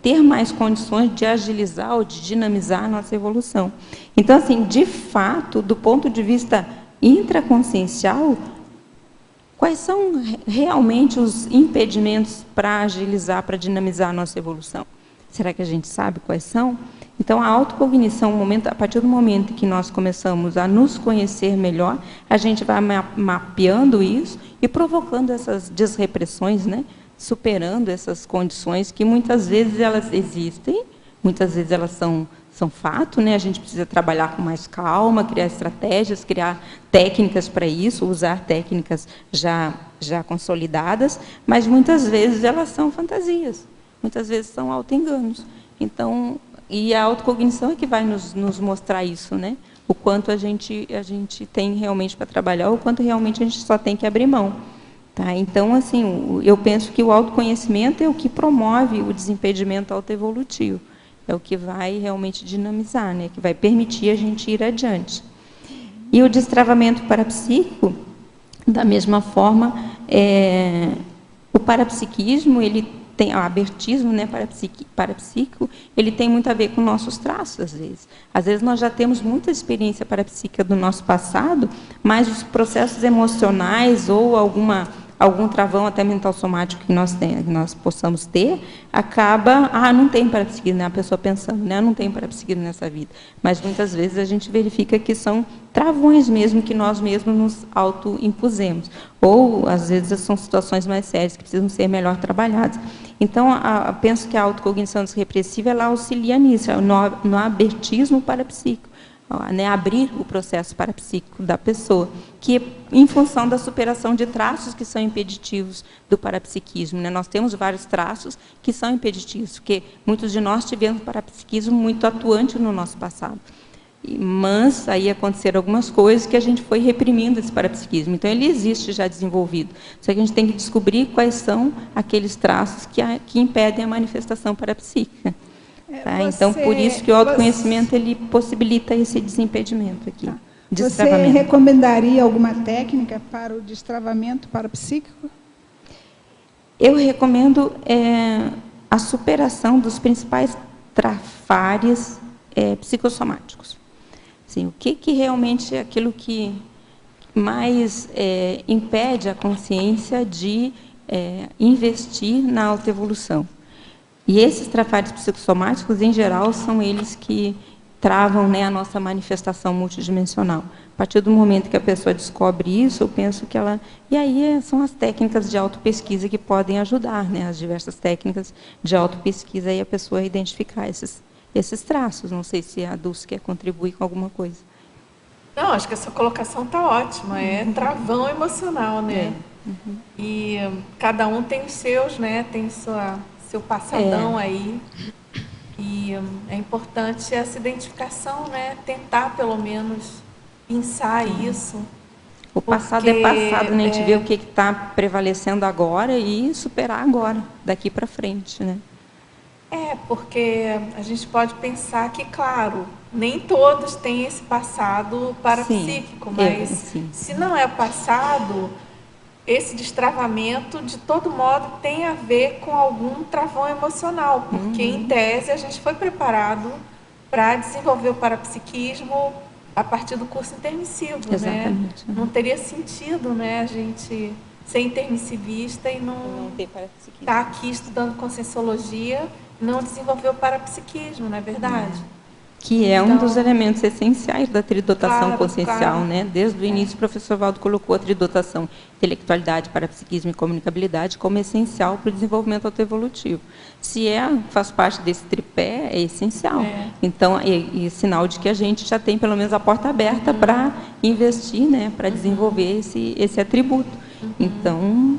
ter mais condições de agilizar ou de dinamizar a nossa evolução. Então, assim, de fato, do ponto de vista intraconsciencial, quais são realmente os impedimentos para agilizar, para dinamizar a nossa evolução? Será que a gente sabe quais são? Então, a autocognição, a partir do momento que nós começamos a nos conhecer melhor, a gente vai mapeando isso e provocando essas desrepressões, né? Superando essas condições que muitas vezes elas existem, muitas vezes elas são fato, né? A gente precisa trabalhar com mais calma, criar estratégias, criar técnicas para isso, usar técnicas já consolidadas, mas muitas vezes elas são fantasias, muitas vezes são autoenganos. Então, e a autocognição é que vai nos mostrar isso, né? O quanto a gente tem realmente para trabalhar, o quanto realmente a gente só tem que abrir mão. Tá? Então, assim, eu penso que o autoconhecimento é o que promove o desimpedimento autoevolutivo. é o que vai realmente dinamizar, né? Que vai permitir a gente ir adiante. E o destravamento parapsíquico, da mesma forma, o parapsiquismo, ele tem o abertismo, né, parapsíquico, ele tem muito a ver com nossos traços, às vezes. Às vezes nós já temos muita experiência parapsíquica do nosso passado, mas os processos emocionais ou algum travão até mental somático que nós possamos ter, acaba, não tem parapsiquismo, né? A pessoa pensando, né? Não tem parapsiquismo nessa vida. Mas muitas vezes a gente verifica que são travões mesmo que nós mesmos nos auto-impusemos. Ou, às vezes, são situações mais sérias que precisam ser melhor trabalhadas. Então, penso que a autocognição desrepressiva, ela auxilia nisso, no abertismo parapsíquico. Né, abrir o processo parapsíquico da pessoa, que em função da superação de traços que são impeditivos do parapsiquismo. Né? Nós temos vários traços que são impeditivos, porque muitos de nós tivemos parapsiquismo muito atuante no nosso passado. Mas aí aconteceram algumas coisas que a gente foi reprimindo esse parapsiquismo. Então, ele existe já desenvolvido. Só que a gente tem que descobrir quais são aqueles traços que impedem a manifestação parapsíquica. Tá? Então, por isso que o autoconhecimento ele possibilita esse desimpedimento aqui. Tá. Você recomendaria alguma técnica para o destravamento parapsíquico? Eu recomendo a superação dos principais trafares psicossomáticos. Assim, o que realmente é aquilo que mais impede a consciência de investir na autoevolução? E esses trafares psicossomáticos, em geral, são eles que travam, né, a nossa manifestação multidimensional. A partir do momento que a pessoa descobre isso, eu penso que ela... E aí são as técnicas de autopesquisa que podem ajudar, né, as diversas técnicas de autopesquisa, e a pessoa identificar esses traços. Não sei se a Dulce quer contribuir com alguma coisa. Não, acho que essa colocação está ótima. É travão emocional, né? E cada um tem os seus, né? Tem seu passadão aí, e é importante essa identificação, né? Tentar, pelo menos, pensar isso. O passado é passado, né? A gente vê o que está prevalecendo agora e superar agora, daqui para frente, né? Porque a gente pode pensar que, claro, nem todos têm esse passado parapsíquico, mas se não é passado... Esse destravamento, de todo modo, tem a ver com algum travão emocional, porque, em tese, a gente foi preparado para desenvolver o parapsiquismo a partir do curso intermissivo. Exatamente. Né? Não teria sentido, né, a gente ser intermissivista e não estar aqui estudando conscienciologia e não desenvolver o parapsiquismo, não é verdade? Que é um dos elementos essenciais da tridotação consciencial, né? Desde o início, o professor Valdo colocou a tridotação, intelectualidade, parapsiquismo e comunicabilidade, como essencial para o desenvolvimento autoevolutivo. Se faz parte desse tripé, é essencial. Então, e sinal de que a gente já tem, pelo menos, a porta aberta para investir, né? Para desenvolver esse atributo. Então,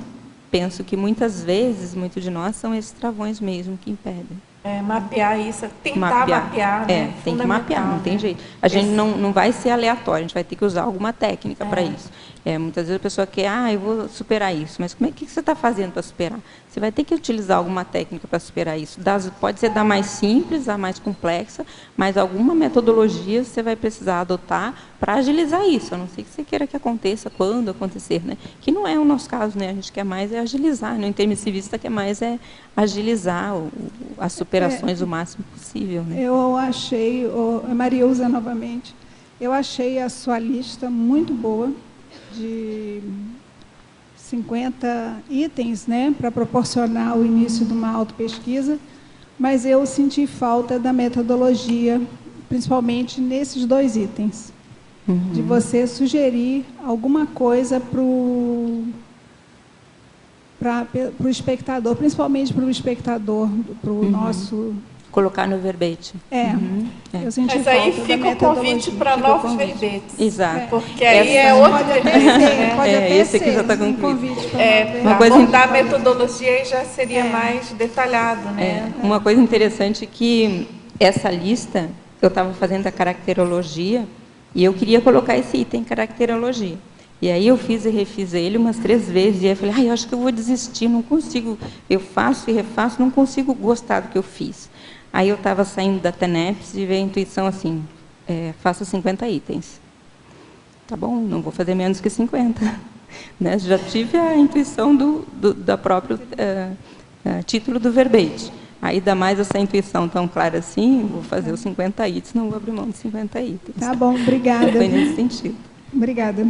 penso que muitas vezes, muitos de nós, são esses travões mesmo que impedem. Mapear isso, tentar mapear, né? Tem que mapear, não tem jeito. A gente não vai ser aleatório, a gente vai ter que usar alguma técnica para isso. Muitas vezes a pessoa quer, eu vou superar isso, mas como que você está fazendo para superar? Você vai ter que utilizar alguma técnica para superar isso. Pode ser da mais simples, a mais complexa, mas alguma metodologia você vai precisar adotar para agilizar isso. A não ser que você queira que aconteça quando acontecer, né? Que não é o nosso caso, né? A gente quer mais agilizar, né? O intermissivista quer mais agilizar as superações o máximo possível, né? Eu achei, Maria usa novamente, eu achei a sua lista muito boa, de 50 itens, né, para proporcionar o início de uma autopesquisa, mas eu senti falta da metodologia, principalmente nesses 2 itens, de você sugerir alguma coisa para o espectador, principalmente para o espectador, para o nosso... Colocar no verbete. Eu senti Mas aí fica o convite para novos verbetes. Exato. Porque aí outro pode até esse aqui já está concluído. Uma coisa abordar a metodologia já seria mais detalhado, né? Uma coisa interessante é que essa lista, eu estava fazendo a caracterologia e eu queria colocar esse item, caracterologia. E aí eu fiz e refiz ele umas 3 vezes, e aí eu falei, eu acho que eu vou desistir, não consigo, eu faço e refaço, não consigo gostar do que eu fiz. Aí eu estava saindo da TENEPS e veio a intuição assim, faça 50 itens. Tá bom, não vou fazer menos que 50. Né? Já tive a intuição da próprio título do verbete. Aí dá mais essa intuição tão clara assim, vou fazer os 50 itens, não vou abrir mão de 50 itens. Tá bom, obrigada. Foi nesse sentido. Obrigada.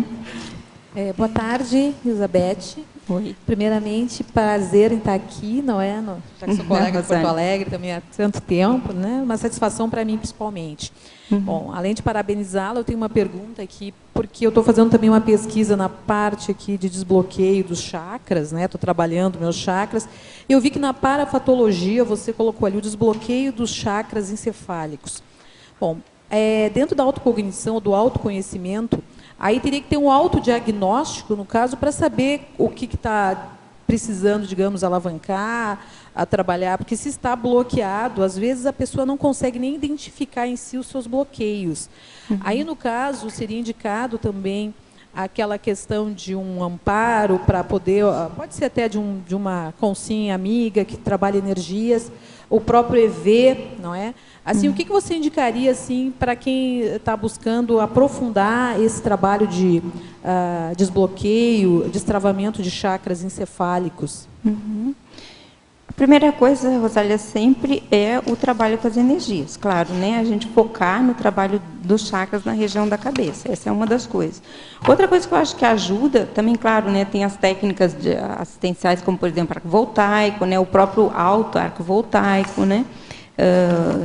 Boa tarde, Elizabeth. Oi. Primeiramente, prazer em estar aqui, não é? Já que sou colega de Porto Alegre também há tanto tempo, né? Uma satisfação para mim, principalmente. Bom, além de parabenizá-la, eu tenho uma pergunta aqui, porque eu estou fazendo também uma pesquisa na parte aqui de desbloqueio dos chakras, né? Estou trabalhando meus chakras. E eu vi que na parafatologia você colocou ali o desbloqueio dos chakras encefálicos. Bom, dentro da autocognição, do autoconhecimento, aí teria que ter um autodiagnóstico, no caso, para saber o que está precisando, digamos, alavancar, a trabalhar, porque se está bloqueado, às vezes a pessoa não consegue nem identificar em si os seus bloqueios. Aí, no caso, seria indicado também aquela questão de um amparo para poder, pode ser até de uma consinha amiga que trabalha energias, o próprio EV, não é? Assim, o que você indicaria assim para quem está buscando aprofundar esse trabalho de desbloqueio, destravamento de chakras encefálicos? A primeira coisa, Rosália, sempre é o trabalho com as energias. Claro, né? A gente focar no trabalho dos chakras na região da cabeça. Essa é uma das coisas. Outra coisa que eu acho que ajuda, também, claro, né? Tem as técnicas assistenciais, como, por exemplo, arco voltaico, né? O próprio arco voltaico, né?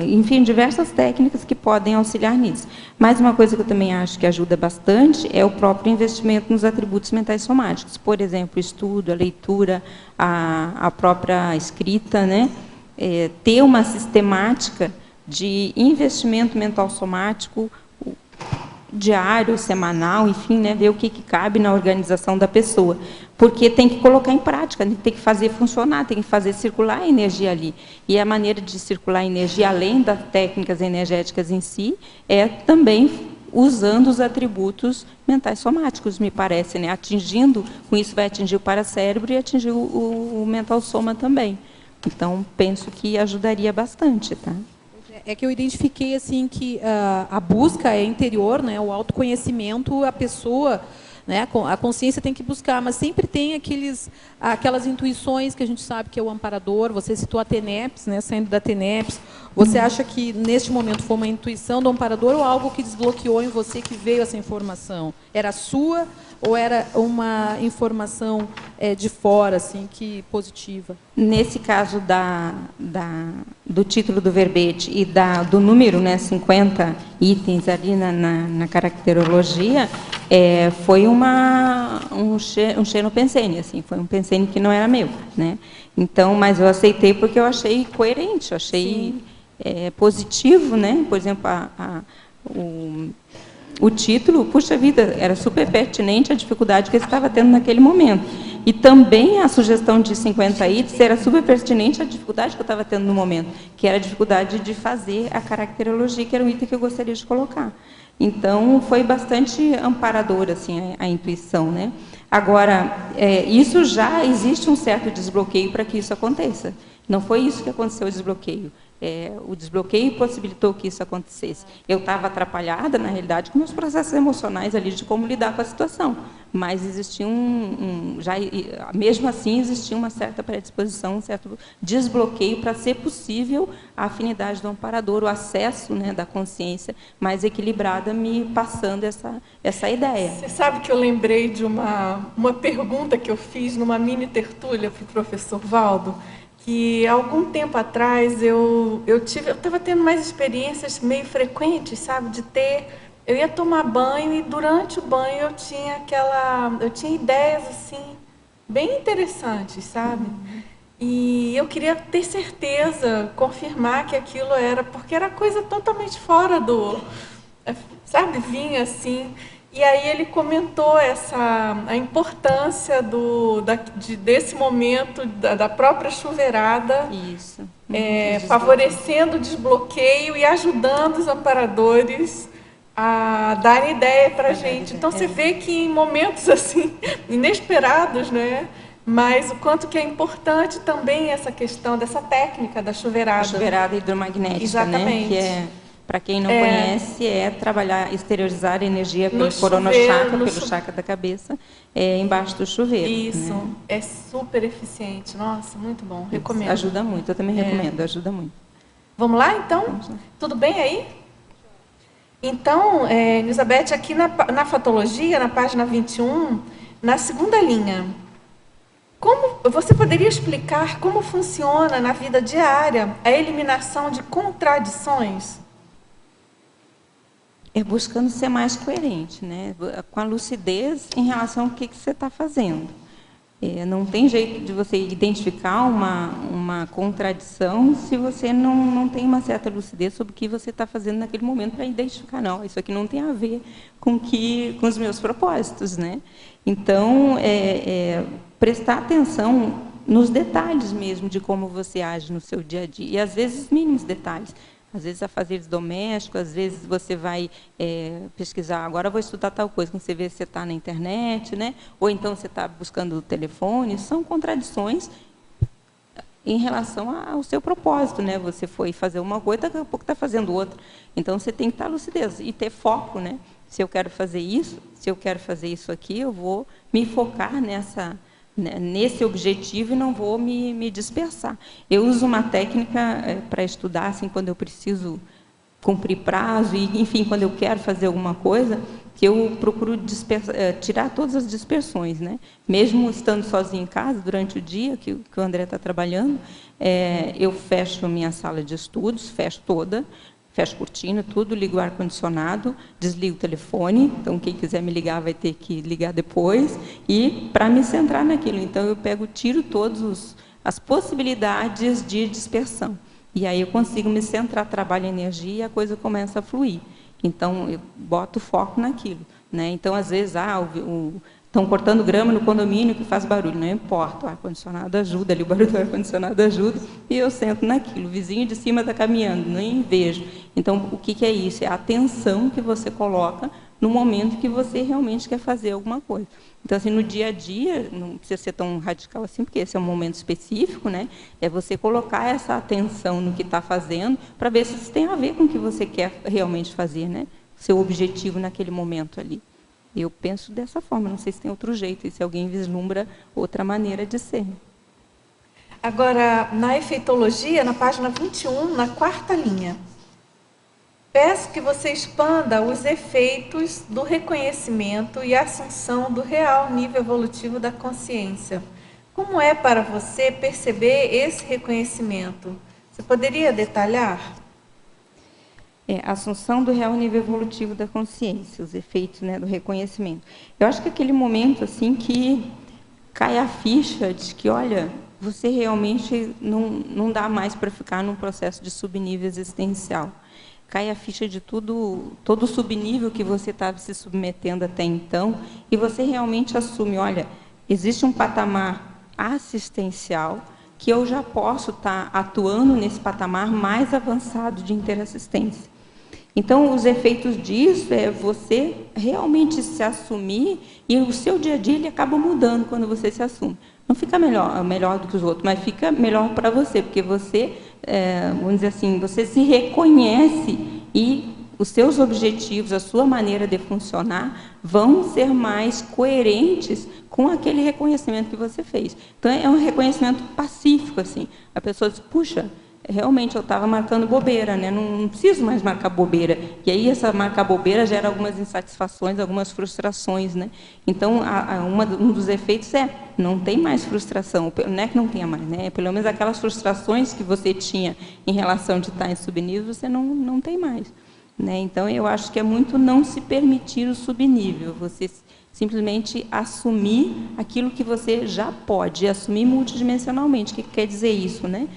Enfim, diversas técnicas que podem auxiliar nisso. Mas uma coisa que eu também acho que ajuda bastante é o próprio investimento nos atributos mentais somáticos. Por exemplo, o estudo, a leitura, a própria escrita, né? Ter uma sistemática de investimento mental somático diário, semanal, enfim, né, ver o que cabe na organização da pessoa. Porque tem que colocar em prática, tem que fazer funcionar, tem que fazer circular a energia ali. E a maneira de circular a energia, além das técnicas energéticas em si, é também usando os atributos mentais somáticos, me parece, né? Atingindo, com isso vai atingir o paracérebro e atingir o mental soma também. Então, penso que ajudaria bastante, tá? É que eu identifiquei assim que a busca é interior, né? O autoconhecimento, a pessoa, né? A consciência tem que buscar, mas sempre tem aquelas intuições que a gente sabe que é o amparador. Você citou a TENEPS, né? Saindo da TENEPS, você acha que neste momento foi uma intuição do amparador ou algo que desbloqueou em você, que veio essa informação? Era sua ou era uma informação de fora, assim, que positiva? Nesse caso do título do verbete e do número, né, 50 itens ali na caracterologia, foi um xenopensene, assim, foi um pensene que não era meu, né? Então, mas eu aceitei porque eu achei coerente, eu achei positivo, né? Por exemplo, o título, puxa vida, era super pertinente à dificuldade que eu estava tendo naquele momento. E também a sugestão de 50 itens era super pertinente à dificuldade que eu estava tendo no momento, que era a dificuldade de fazer a caracterologia, que era um item que eu gostaria de colocar. Então, foi bastante amparador assim, a intuição, né? Agora, isso já existe um certo desbloqueio para que isso aconteça. Não foi isso que aconteceu, o desbloqueio. O desbloqueio possibilitou que isso acontecesse. Eu estava atrapalhada, na realidade, com meus processos emocionais ali de como lidar com a situação. Mas existia mesmo assim, existia uma certa predisposição, um certo desbloqueio para ser possível a afinidade do amparador, o acesso, né, da consciência mais equilibrada, me passando essa ideia. Você sabe que eu lembrei de uma pergunta que eu fiz numa mini tertúlia para o professor Valdo, que algum tempo atrás eu estava tendo mais experiências meio frequentes, sabe, eu ia tomar banho e durante o banho eu tinha ideias assim bem interessantes, sabe? E eu queria ter certeza, confirmar que aquilo era, porque era coisa totalmente fora sabe, vinha assim. E aí ele comentou a importância desse momento, da própria chuveirada, isso. Favorecendo o desbloqueio e ajudando os amparadores a darem ideia para a gente. Então, você vê que em momentos assim inesperados, né, mas o quanto que é importante também essa questão dessa técnica da chuveirada. A chuveirada hidromagnética, exatamente, né? Que é, para quem não conhece, é trabalhar, exteriorizar a energia pelo coronochakra, pelo chakra da cabeça, embaixo do chuveiro. Isso, né? É super eficiente. Nossa, muito bom, recomendo. Ajuda muito, eu também recomendo, ajuda muito. Vamos lá, então? Vamos lá. Tudo bem aí? Então, Elizabeth, aqui na fatologia, na página 21, na segunda linha, você poderia explicar como funciona na vida diária a eliminação de contradições? É buscando ser mais coerente, né? Com a lucidez em relação ao que você está fazendo. Não tem jeito de você identificar uma contradição se você não tem uma certa lucidez sobre o que você está fazendo naquele momento para identificar, não, isso aqui não tem a ver com os meus propósitos, né? Então, prestar atenção nos detalhes mesmo de como você age no seu dia a dia, e às vezes mínimos detalhes. Às vezes, afazeres domésticos, às vezes você vai pesquisar, agora eu vou estudar tal coisa, quando você vê se você está na internet, né? Ou então você está buscando o telefone, são contradições em relação ao seu propósito, né? Você foi fazer uma coisa, daqui a pouco está fazendo outra. Então, você tem que estar lucidez e ter foco, né? Se eu quero fazer isso, se eu quero fazer isso aqui, eu vou me focar nesse objetivo e não vou me dispersar. Eu uso uma técnica para estudar, assim, quando eu preciso cumprir prazo, e, enfim, quando eu quero fazer alguma coisa, que eu procuro tirar todas as dispersões, né? Mesmo estando sozinha em casa, durante o dia que o André está trabalhando, eu fecho minha sala de estudos, fecho toda, fecho cortina, tudo, ligo o ar-condicionado, desligo o telefone, então quem quiser me ligar vai ter que ligar depois, e para me centrar naquilo, então eu tiro todas as possibilidades de dispersão, e aí eu consigo me centrar, trabalho energia e a coisa começa a fluir. Então eu boto foco naquilo, né? Então às vezes estão cortando grama no condomínio que faz barulho, não importa, o ar-condicionado ajuda, ali o barulho do ar-condicionado ajuda, e eu sento naquilo, o vizinho de cima está caminhando, nem vejo. Então, o que é isso? É a atenção que você coloca no momento que você realmente quer fazer alguma coisa. Então, assim, no dia a dia, não precisa ser tão radical assim, porque esse é um momento específico, né? É você colocar essa atenção no que está fazendo, para ver se isso tem a ver com o que você quer realmente fazer, né? Seu objetivo naquele momento ali. Eu penso dessa forma, não sei se tem outro jeito, e se alguém vislumbra outra maneira de ser. Agora, na efeitologia, na página 21, na quarta linha, peço que você expanda os efeitos do reconhecimento e assunção do real nível evolutivo da consciência. Como é para você perceber esse reconhecimento? Você poderia detalhar? A assunção do real nível evolutivo da consciência, os efeitos, né, do reconhecimento. Eu acho que aquele momento assim que cai a ficha de que, olha, você realmente não dá mais para ficar num processo de subnível existencial. Cai a ficha de todo o subnível que você estava se submetendo até então, e você realmente assume, olha, existe um patamar assistencial que eu já posso estar atuando nesse patamar mais avançado de interassistência. Então, os efeitos disso é você realmente se assumir, e o seu dia a dia ele acaba mudando quando você se assume. Não fica melhor do que os outros, mas fica melhor para você, porque você, vamos dizer assim, você se reconhece e os seus objetivos, a sua maneira de funcionar vão ser mais coerentes com aquele reconhecimento que você fez. Então, é um reconhecimento pacífico, assim. A pessoa diz, puxa, realmente eu estava marcando bobeira, né? Não preciso mais marcar bobeira. E aí essa marcar bobeira gera algumas insatisfações, algumas frustrações, né? Então, um dos efeitos não tem mais frustração, não é que não tenha mais, né? Pelo menos aquelas frustrações que você tinha em relação de estar em subnível, você não tem mais, né? Então, eu acho que é muito não se permitir o subnível, você simplesmente assumir aquilo que você já pode, assumir multidimensionalmente. O que quer dizer isso, né?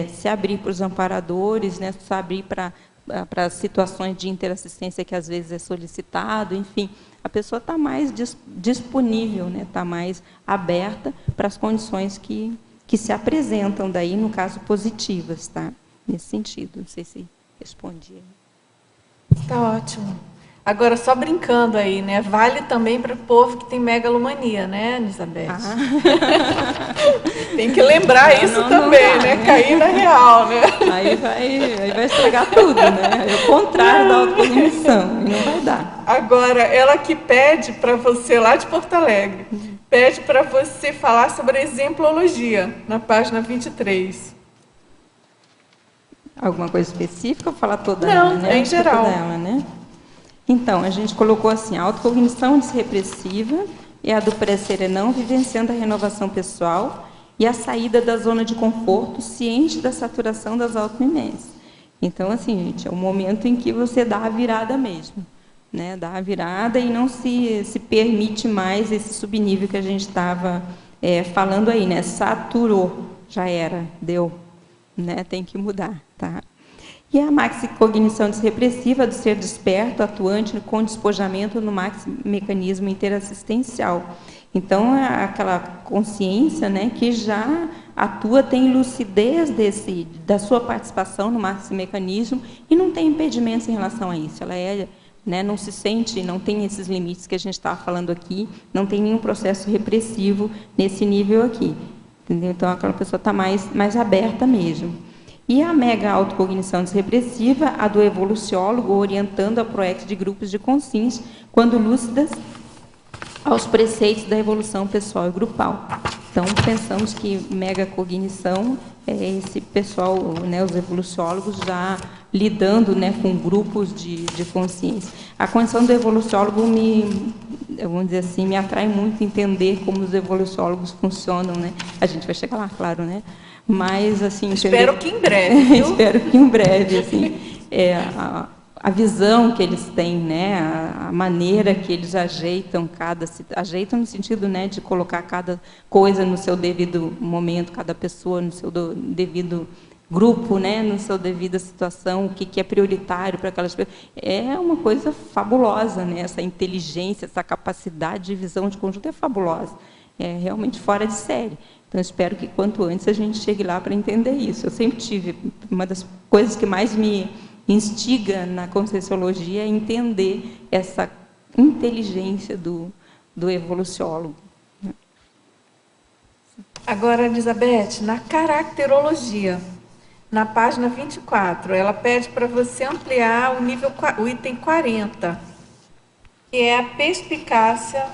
Se abrir para os amparadores, né? Se abrir para situações de interassistência que às vezes é solicitado, enfim, a pessoa está mais disponível, né? Está mais aberta para as condições que se apresentam daí, no caso, positivas, tá? Nesse sentido, não sei se respondi. Está ótimo. Agora, só brincando aí, né? Vale também para o povo que tem megalomania, né, Elizabeth? Tem que lembrar isso também, né? Cair na real, né? Aí vai estragar tudo, né? É o contrário da autocognição, e não vai dar. Agora, ela que pede para você, lá de Porto Alegre, pede para você falar sobre a exemplologia, na página 23. Alguma coisa específica ou falar toda ela? Não, é em geral. Toda ela, né? Então, a gente colocou assim, a autocognição desrepressiva é a do pré-serenão vivenciando a renovação pessoal e a saída da zona de conforto ciente da saturação das auto-memências. Então, assim, gente, é o momento em que você dá a virada mesmo, né? Dá a virada e não se permite mais esse subnível que a gente estava falando aí, né? Saturou, já era, deu, né? Tem que mudar, tá? E a maxicognição desrepressiva do ser desperto, atuante com despojamento no mecanismo interassistencial. Então, é aquela consciência, né, que já atua, tem lucidez da sua participação no mecanismo e não tem impedimentos em relação a isso. Ela não se sente, não tem esses limites que a gente estava falando aqui, não tem nenhum processo repressivo nesse nível aqui. Entendeu? Então, aquela pessoa está mais aberta mesmo. E a mega autocognição desrepressiva, a do evoluciólogo, orientando a proex de grupos de consciência, quando lúcidas, aos preceitos da evolução pessoal e grupal. Então, pensamos que mega cognição é esse pessoal, né, os evoluciólogos já lidando, né, com grupos de consciência. A condição do evoluciólogo vamos dizer assim, me atrai muito entender como os evoluciólogos funcionam, né? A gente vai chegar lá, claro, né? Mas, assim... Espero que em breve, viu? Espero que em breve, assim, a visão que eles têm, né, a maneira que eles ajeitam no sentido, né, de colocar cada coisa no seu devido momento, cada pessoa no seu devido grupo, né, no seu devida situação, o que é prioritário para aquelas pessoas. É uma coisa fabulosa, né? Essa inteligência, essa capacidade de visão de conjunto é fabulosa. É realmente fora de série. Então, espero que quanto antes a gente chegue lá para entender isso. Eu sempre tive, uma das coisas que mais me instiga na Conscienciologia é entender essa inteligência do evoluciólogo. Agora, Elizabeth, na caracterologia, na página 24, ela pede para você ampliar o item 40, que é a perspicácia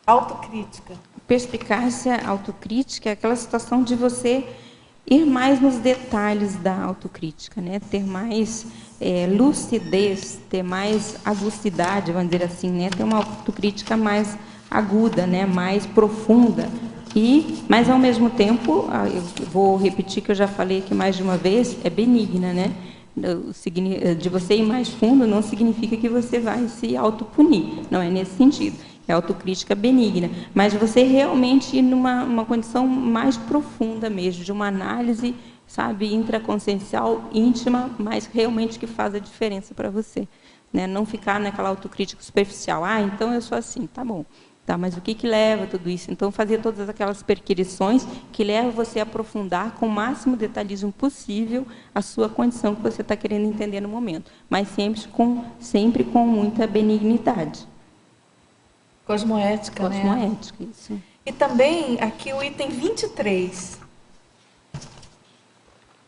autocrítica. Perspicácia autocrítica é aquela situação de você ir mais nos detalhes da autocrítica, né? Ter mais lucidez, ter mais agucidade, vamos dizer assim, né? Ter uma autocrítica mais aguda, né? Mais profunda. Mas, ao mesmo tempo, eu vou repetir que eu já falei aqui mais de uma vez, é benigna, né? De você ir mais fundo não significa que você vai se autopunir, não é nesse sentido. É autocrítica benigna, mas você realmente ir numa condição mais profunda mesmo, de uma análise, sabe, intraconsciencial, íntima, mas realmente que faz a diferença para você, né? Não ficar naquela autocrítica superficial. Então eu sou assim, tá bom. Tá, mas o que leva a tudo isso? Então, fazer todas aquelas perquisições que levam você a aprofundar com o máximo detalhismo possível a sua condição que você está querendo entender no momento, mas sempre com muita benignidade. Cosmoética, né? Cosmoética, isso. E também, aqui o item 23,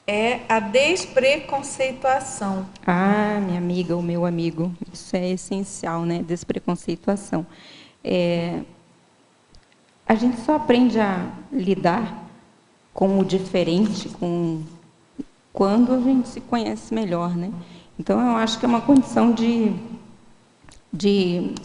é a despreconceituação. Minha amiga, o meu amigo, isso é essencial, né? Despreconceituação. A gente só aprende a lidar com o diferente quando a gente se conhece melhor, né? Então, eu acho que é uma condição de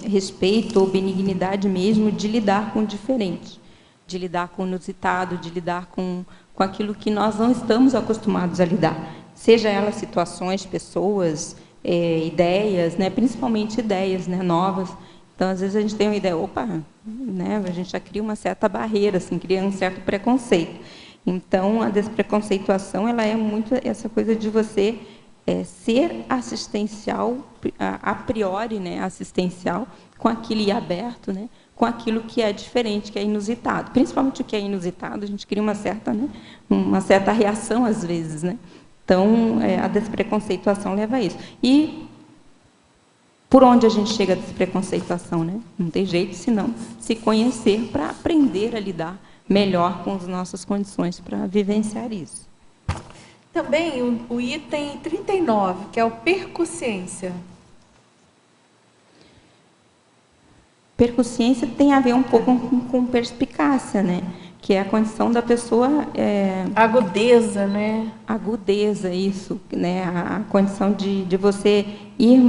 respeito ou benignidade mesmo, de lidar com o diferente, de lidar com o inusitado, de lidar com aquilo que nós não estamos acostumados a lidar. Seja elas situações, pessoas, ideias, né? Principalmente ideias, né? Novas. Então, às vezes, a gente tem uma ideia, né? A gente já cria uma certa barreira, assim, cria um certo preconceito. Então, a despreconceituação, ela é muito essa coisa de você ser assistencial, a priori, né? Assistencial, com aquilo e aberto, né? Com aquilo que é diferente, que é inusitado. Principalmente o que é inusitado, a gente cria uma certa reação, às vezes, né? Então, a despreconceituação leva a isso. E por onde a gente chega dessa preconceituação, né? Não tem jeito senão se conhecer para aprender a lidar melhor com as nossas condições para vivenciar isso. Também o item 39, que é o percussiência. Percussiência tem a ver um pouco com perspicácia, né? Que é a condição da pessoa... agudeza, né? Agudeza, isso. Né? A condição de você ir...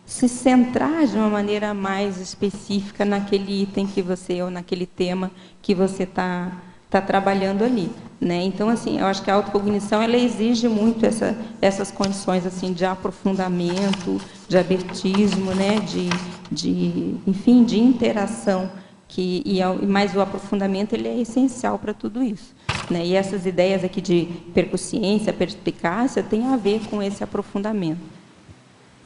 se centrar de uma maneira mais específica naquele item que você, ou naquele tema que você está trabalhando ali. Né? Então, assim, eu acho que a autocognição ela exige muito essas condições assim, de aprofundamento, de abertismo, né? Enfim, de interação, mas o aprofundamento ele é essencial para tudo isso. Né? E essas ideias aqui de percussiência, perspicácia, têm a ver com esse aprofundamento.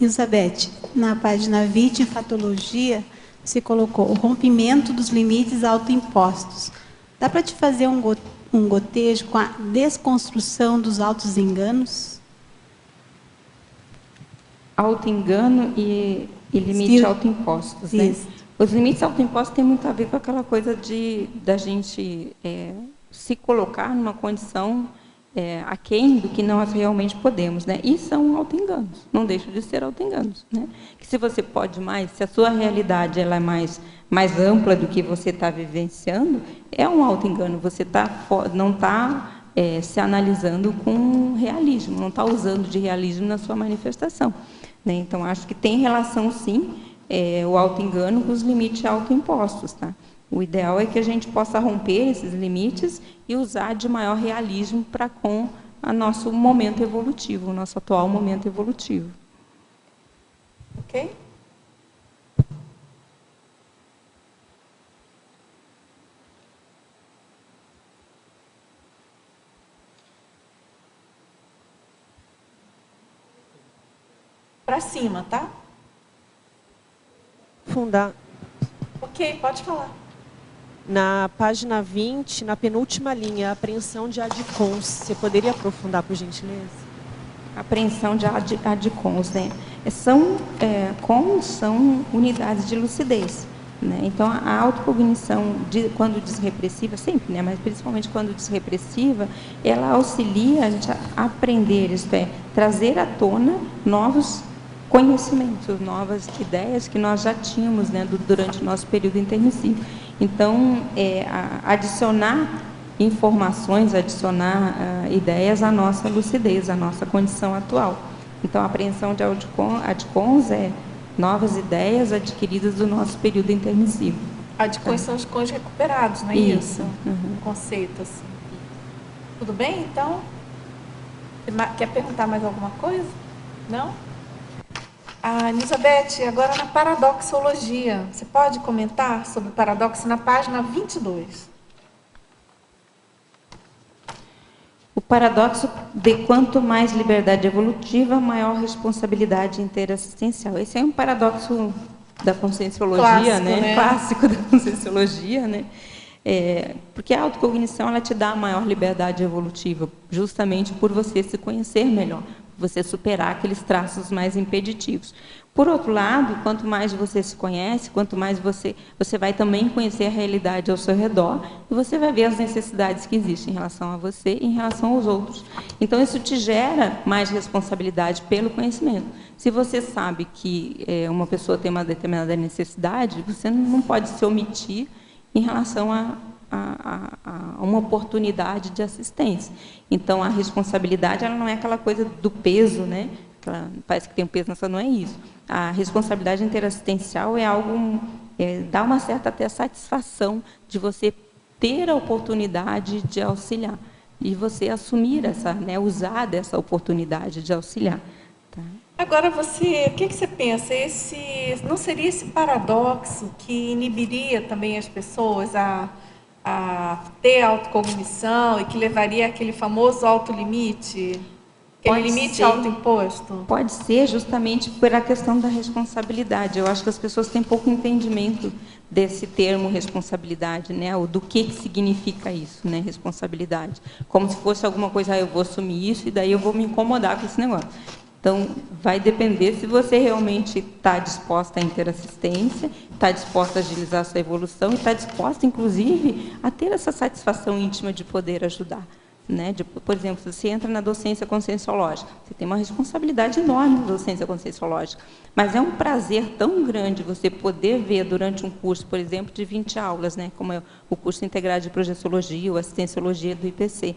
Elizabeth, na página 20, em Fatologia, você colocou o rompimento dos limites autoimpostos. Dá para te fazer um gotejo com a desconstrução dos auto-enganos? Auto-engano e limites autoimpostos, né? Isso. Os limites autoimpostos têm muito a ver com aquela coisa da gente se colocar numa condição aquém do que nós realmente podemos, né? E são auto-enganos, não deixam de ser auto-enganos, né? Que se você pode mais, se a sua realidade ela é mais ampla do que você está vivenciando, é um auto-engano, você não está se analisando com realismo, não está usando de realismo na sua manifestação. Né? Então, acho que tem relação, sim, o auto-engano com os limites autoimpostos, tá? O ideal é que a gente possa romper esses limites e usar de maior realismo para com o nosso momento evolutivo, o nosso atual momento evolutivo. Ok? Para cima, tá? Ok, pode falar. Na página 20, na penúltima linha, apreensão de ADCONS. Você poderia aprofundar, por gentileza? Apreensão de ADCONS, né? CONS são unidades de lucidez. Né? Então, a autocognição, quando desrepressiva, sempre, né? Mas principalmente quando desrepressiva, ela auxilia a gente a aprender, isto é, trazer à tona novos conhecimentos, novas ideias que nós já tínhamos, né, durante o nosso período intermissivo. Então, adicionar informações, adicionar ideias à nossa lucidez, à nossa condição atual. Então, a apreensão de ADCONS é novas ideias adquiridas do nosso período intermissivo. ADCONS são os cônjuges recuperados, não é isso? Uhum. Um conceito assim. Tudo bem, então? Quer perguntar mais alguma coisa? Não? Elizabeth, agora na paradoxologia, você pode comentar sobre o paradoxo na página 22? O paradoxo de quanto mais liberdade evolutiva, maior responsabilidade interassistencial. Esse é um paradoxo da conscienciologia, clássico, né? Clássico da conscienciologia, né? Porque a autocognição ela te dá a maior liberdade evolutiva, justamente por você se conhecer melhor, você superar aqueles traços mais impeditivos. Por outro lado, quanto mais você se conhece, quanto mais você vai também conhecer a realidade ao seu redor, e você vai ver as necessidades que existem em relação a você e em relação aos outros. Então, isso te gera mais responsabilidade pelo conhecimento. Se você sabe que uma pessoa tem uma determinada necessidade, você não pode se omitir em relação a uma oportunidade de assistência. Então, a responsabilidade ela não é aquela coisa do peso, né? Parece que tem um peso, mas não é isso. A responsabilidade interassistencial é algo, dá uma certa até satisfação de você ter a oportunidade de auxiliar e você assumir usar dessa oportunidade de auxiliar. Tá? Agora, o que você pensa? Não seria esse paradoxo que inibiria também as pessoas a ter autocognição e que levaria àquele famoso autolimite? Aquele limite autoimposto? Pode ser justamente por a questão da responsabilidade. Eu acho que as pessoas têm pouco entendimento desse termo responsabilidade, né? Ou do que significa isso, né? Responsabilidade. Como se fosse alguma coisa, eu vou assumir isso e daí eu vou me incomodar com esse negócio. Então, vai depender se você realmente está disposta a interassistência, está disposta a agilizar a sua evolução e está disposta, inclusive, a ter essa satisfação íntima de poder ajudar. Né? Por exemplo, se você entra na docência conscienciológica, você tem uma responsabilidade enorme na docência conscienciológica, mas é um prazer tão grande você poder ver durante um curso, por exemplo, de 20 aulas, né? Como é o curso integrado de projeciologia ou assistenciologia do IPC.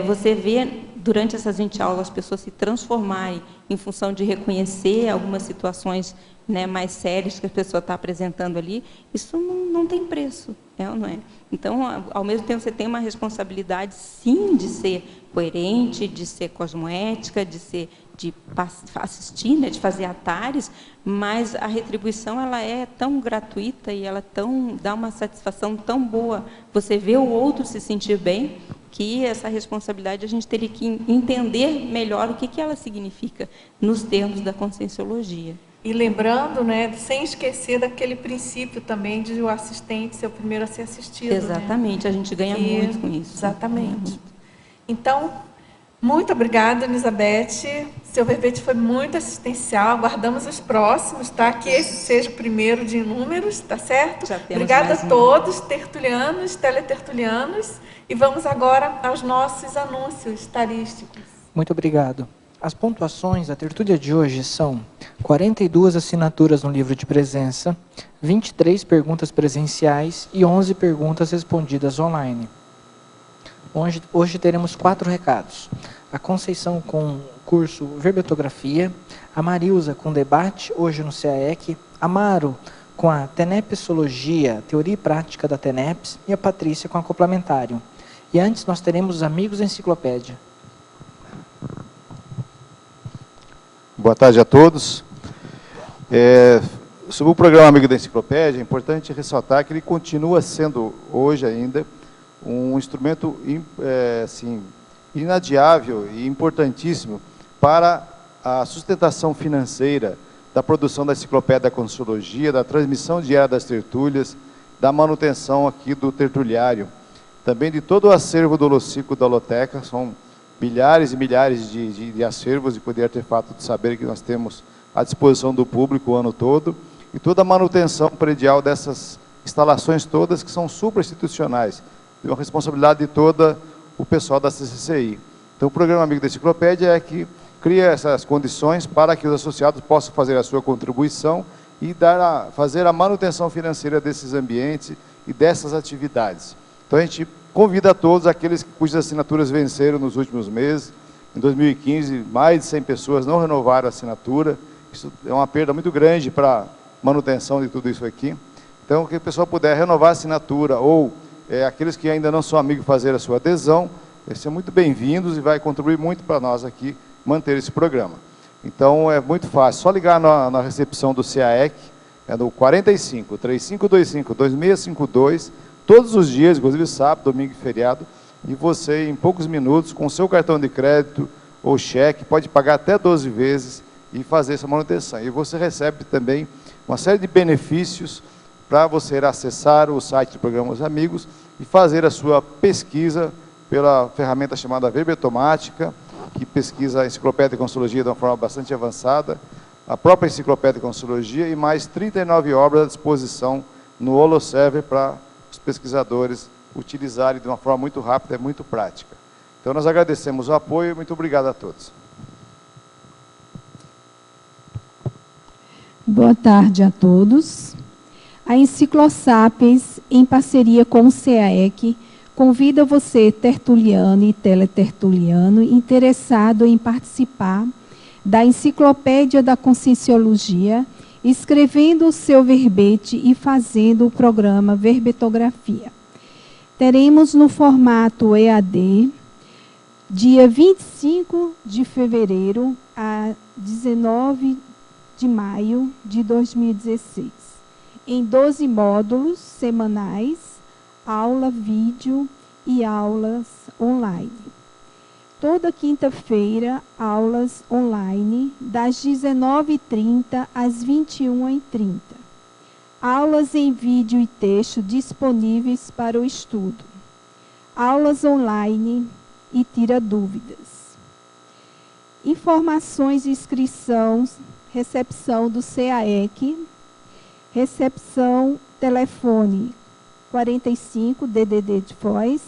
Você vê, durante essas 20 aulas, as pessoas se transformarem em função de reconhecer algumas situações, né, mais sérias que a pessoa está apresentando ali, isso não tem preço, ou não é? Então, ao mesmo tempo, você tem uma responsabilidade, sim, de ser coerente, de ser cosmoética, de assistir, né, de fazer atares, mas a retribuição ela é tão gratuita e ela dá uma satisfação tão boa. Você vê o outro se sentir bem, que essa responsabilidade a gente teria que entender melhor o que ela significa nos termos da conscienciologia. E lembrando, né, sem esquecer daquele princípio também de o assistente ser o primeiro a ser assistido. Exatamente, né? A gente ganha muito com isso. Exatamente. Então, muito obrigada, Elizabeth. Seu verbete foi muito assistencial. Aguardamos os próximos, tá? Que esse seja o primeiro de inúmeros, tá certo? Obrigada a todos, tertulianos, teletertulianos. E vamos agora aos nossos anúncios tarísticos. Muito obrigado. As pontuações da tertúlia de hoje são 42 assinaturas no livro de presença, 23 perguntas presenciais e 11 perguntas respondidas online. Hoje teremos 4 recados. A Conceição com o curso Verbetografia, a Marilza com debate, hoje no CAEC, a Maro com a Tenepsologia, Teoria e Prática da Teneps, e a Patrícia com Acoplamentário. E antes nós teremos os Amigos da Enciclopédia. Boa tarde a todos. Sobre o programa Amigo da Enciclopédia, é importante ressaltar que ele continua sendo, hoje ainda, um instrumento assim, inadiável e importantíssimo para a sustentação financeira da produção da Enciclopédia da Conscienciologia, da transmissão diária das tertúlias, da manutenção aqui do tertuliário, também de todo o acervo do Holociclo da Holoteca. São milhares e milhares de acervos e poder artefato de saber que nós temos à disposição do público o ano todo, e toda a manutenção predial dessas instalações todas que são supra-institucionais, de uma responsabilidade de todo o pessoal da CCCI. Então, o programa Amigo da Enciclopédia é que cria essas condições para que os associados possam fazer a sua contribuição e fazer a manutenção financeira desses ambientes e dessas atividades. Então, a gente convida a todos aqueles cujas assinaturas venceram nos últimos meses. Em 2015, mais de 100 pessoas não renovaram a assinatura. Isso é uma perda muito grande para a manutenção de tudo isso aqui. Então, que o pessoal puder renovar a assinatura, ou aqueles que ainda não são amigos fazer a sua adesão, são muito bem-vindos e vai contribuir muito para nós aqui manter esse programa. Então, é muito fácil. Só ligar na recepção do CAEC, no 45 3525 2652, todos os dias, inclusive sábado, domingo e feriado, e você, em poucos minutos, com o seu cartão de crédito ou cheque, pode pagar até 12 vezes e fazer essa manutenção. E você recebe também uma série de benefícios para você acessar o site do programa Os Amigos e fazer a sua pesquisa pela ferramenta chamada Verbetomática, que pesquisa a Enciclopédia de Conscienciologia de uma forma bastante avançada, a própria Enciclopédia de Conscienciologia e mais 39 obras à disposição no HoloServer para os pesquisadores utilizarem de uma forma muito rápida e muito prática. Então, nós agradecemos o apoio e muito obrigado a todos. Boa tarde a todos. A Enciclosapiens, em parceria com o CAEC, convida você, tertuliano e teletertuliano, interessado em participar da Enciclopédia da Conscienciologia, escrevendo o seu verbete e fazendo o programa Verbetografia. Teremos no formato EAD, dia 25 de fevereiro a 19 de maio de 2016, em 12 módulos semanais, aula, vídeo e aulas online. Toda quinta-feira, aulas online, das 19h30 às 21h30. Aulas em vídeo e texto disponíveis para o estudo. Aulas online e tira dúvidas. informações de inscrição, recepção do CAEC, recepção telefone 45 DDD de Foz,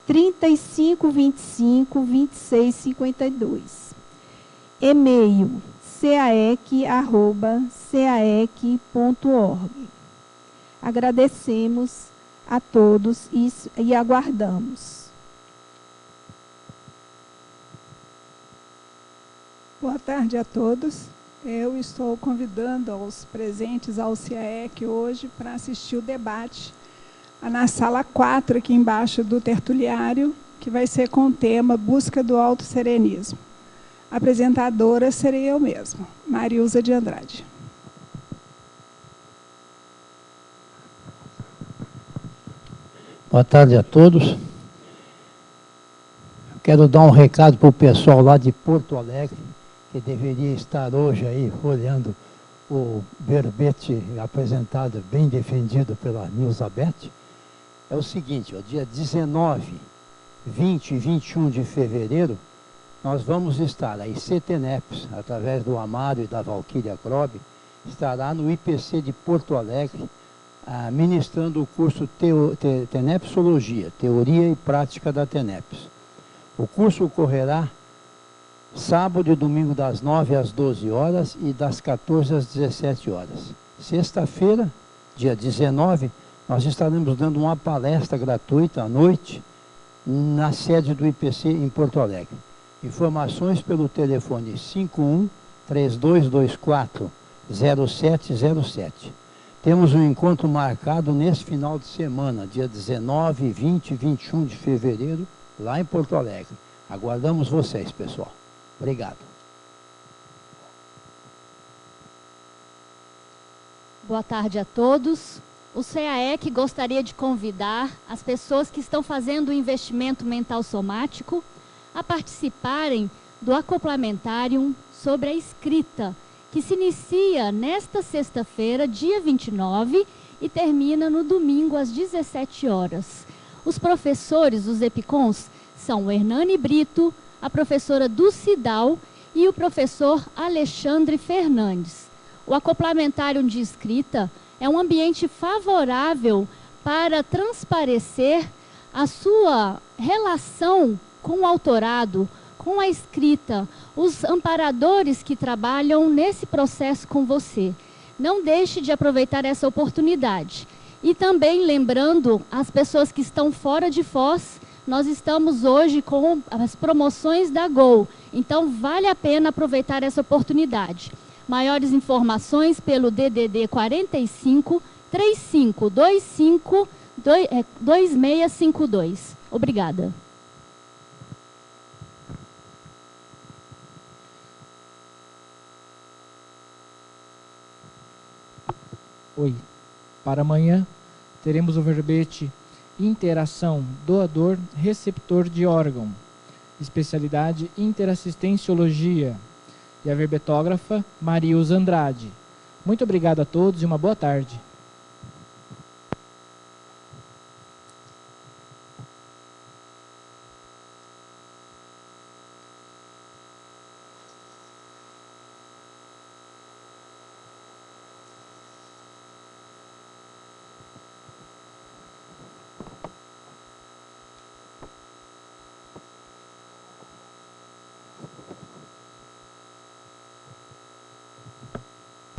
3525 2652. E-mail caec@caec.org. Agradecemos a todos e aguardamos. Boa tarde a todos. Eu estou convidando os presentes ao CAEC hoje para assistir o debate na sala 4, aqui embaixo do tertuliário, que vai ser com o tema Busca do Autosserenismo. A apresentadora serei eu mesma, Marilza de Andrade. Boa tarde a todos. Quero dar um recado para o pessoal lá de Porto Alegre, que deveria estar hoje aí olhando o verbete apresentado, bem defendido pela Nilzabeth. É o seguinte, ó, dia 19, 20 e 21 de fevereiro, nós vamos estar, a ICTNEPS, através do Amaro e da Valquíria Krob, estará no IPC de Porto Alegre, ministrando o curso Tenepsologia, Teoria e Prática da Teneps. O curso ocorrerá sábado e domingo das 9 às 12 horas e das 14 às 17 horas. Sexta-feira, dia 19, nós estaremos dando uma palestra gratuita à noite na sede do IPC em Porto Alegre. Informações pelo telefone 51-3224-0707. Temos um encontro marcado nesse final de semana, dia 19, 20 e 21 de fevereiro, lá em Porto Alegre. Aguardamos vocês, pessoal. Obrigado. Boa tarde a todos. O CAEC gostaria de convidar as pessoas que estão fazendo o investimento mental somático a participarem do acoplamentário sobre a escrita, que se inicia nesta sexta-feira, dia 29, e termina no domingo às 17 horas. Os professores dos EPICONs são o Hernani Brito, a professora Dulcidal e o professor Alexandre Fernandes. O acoplamentário de escrita é um ambiente favorável para transparecer a sua relação com o autorado, com a escrita, os amparadores que trabalham nesse processo com você. Não deixe de aproveitar essa oportunidade. E também lembrando as pessoas que estão fora de Foz, nós estamos hoje com as promoções da Gol. Então, vale a pena aproveitar essa oportunidade. Maiores informações pelo DDD 45 3525 2652. Obrigada. Oi. Para amanhã, teremos o verbete Interação Doador-Receptor de Órgão, especialidade Interassistenciologia, e a verbetógrafa Marilza Andrade. Muito obrigado a todos e uma boa tarde.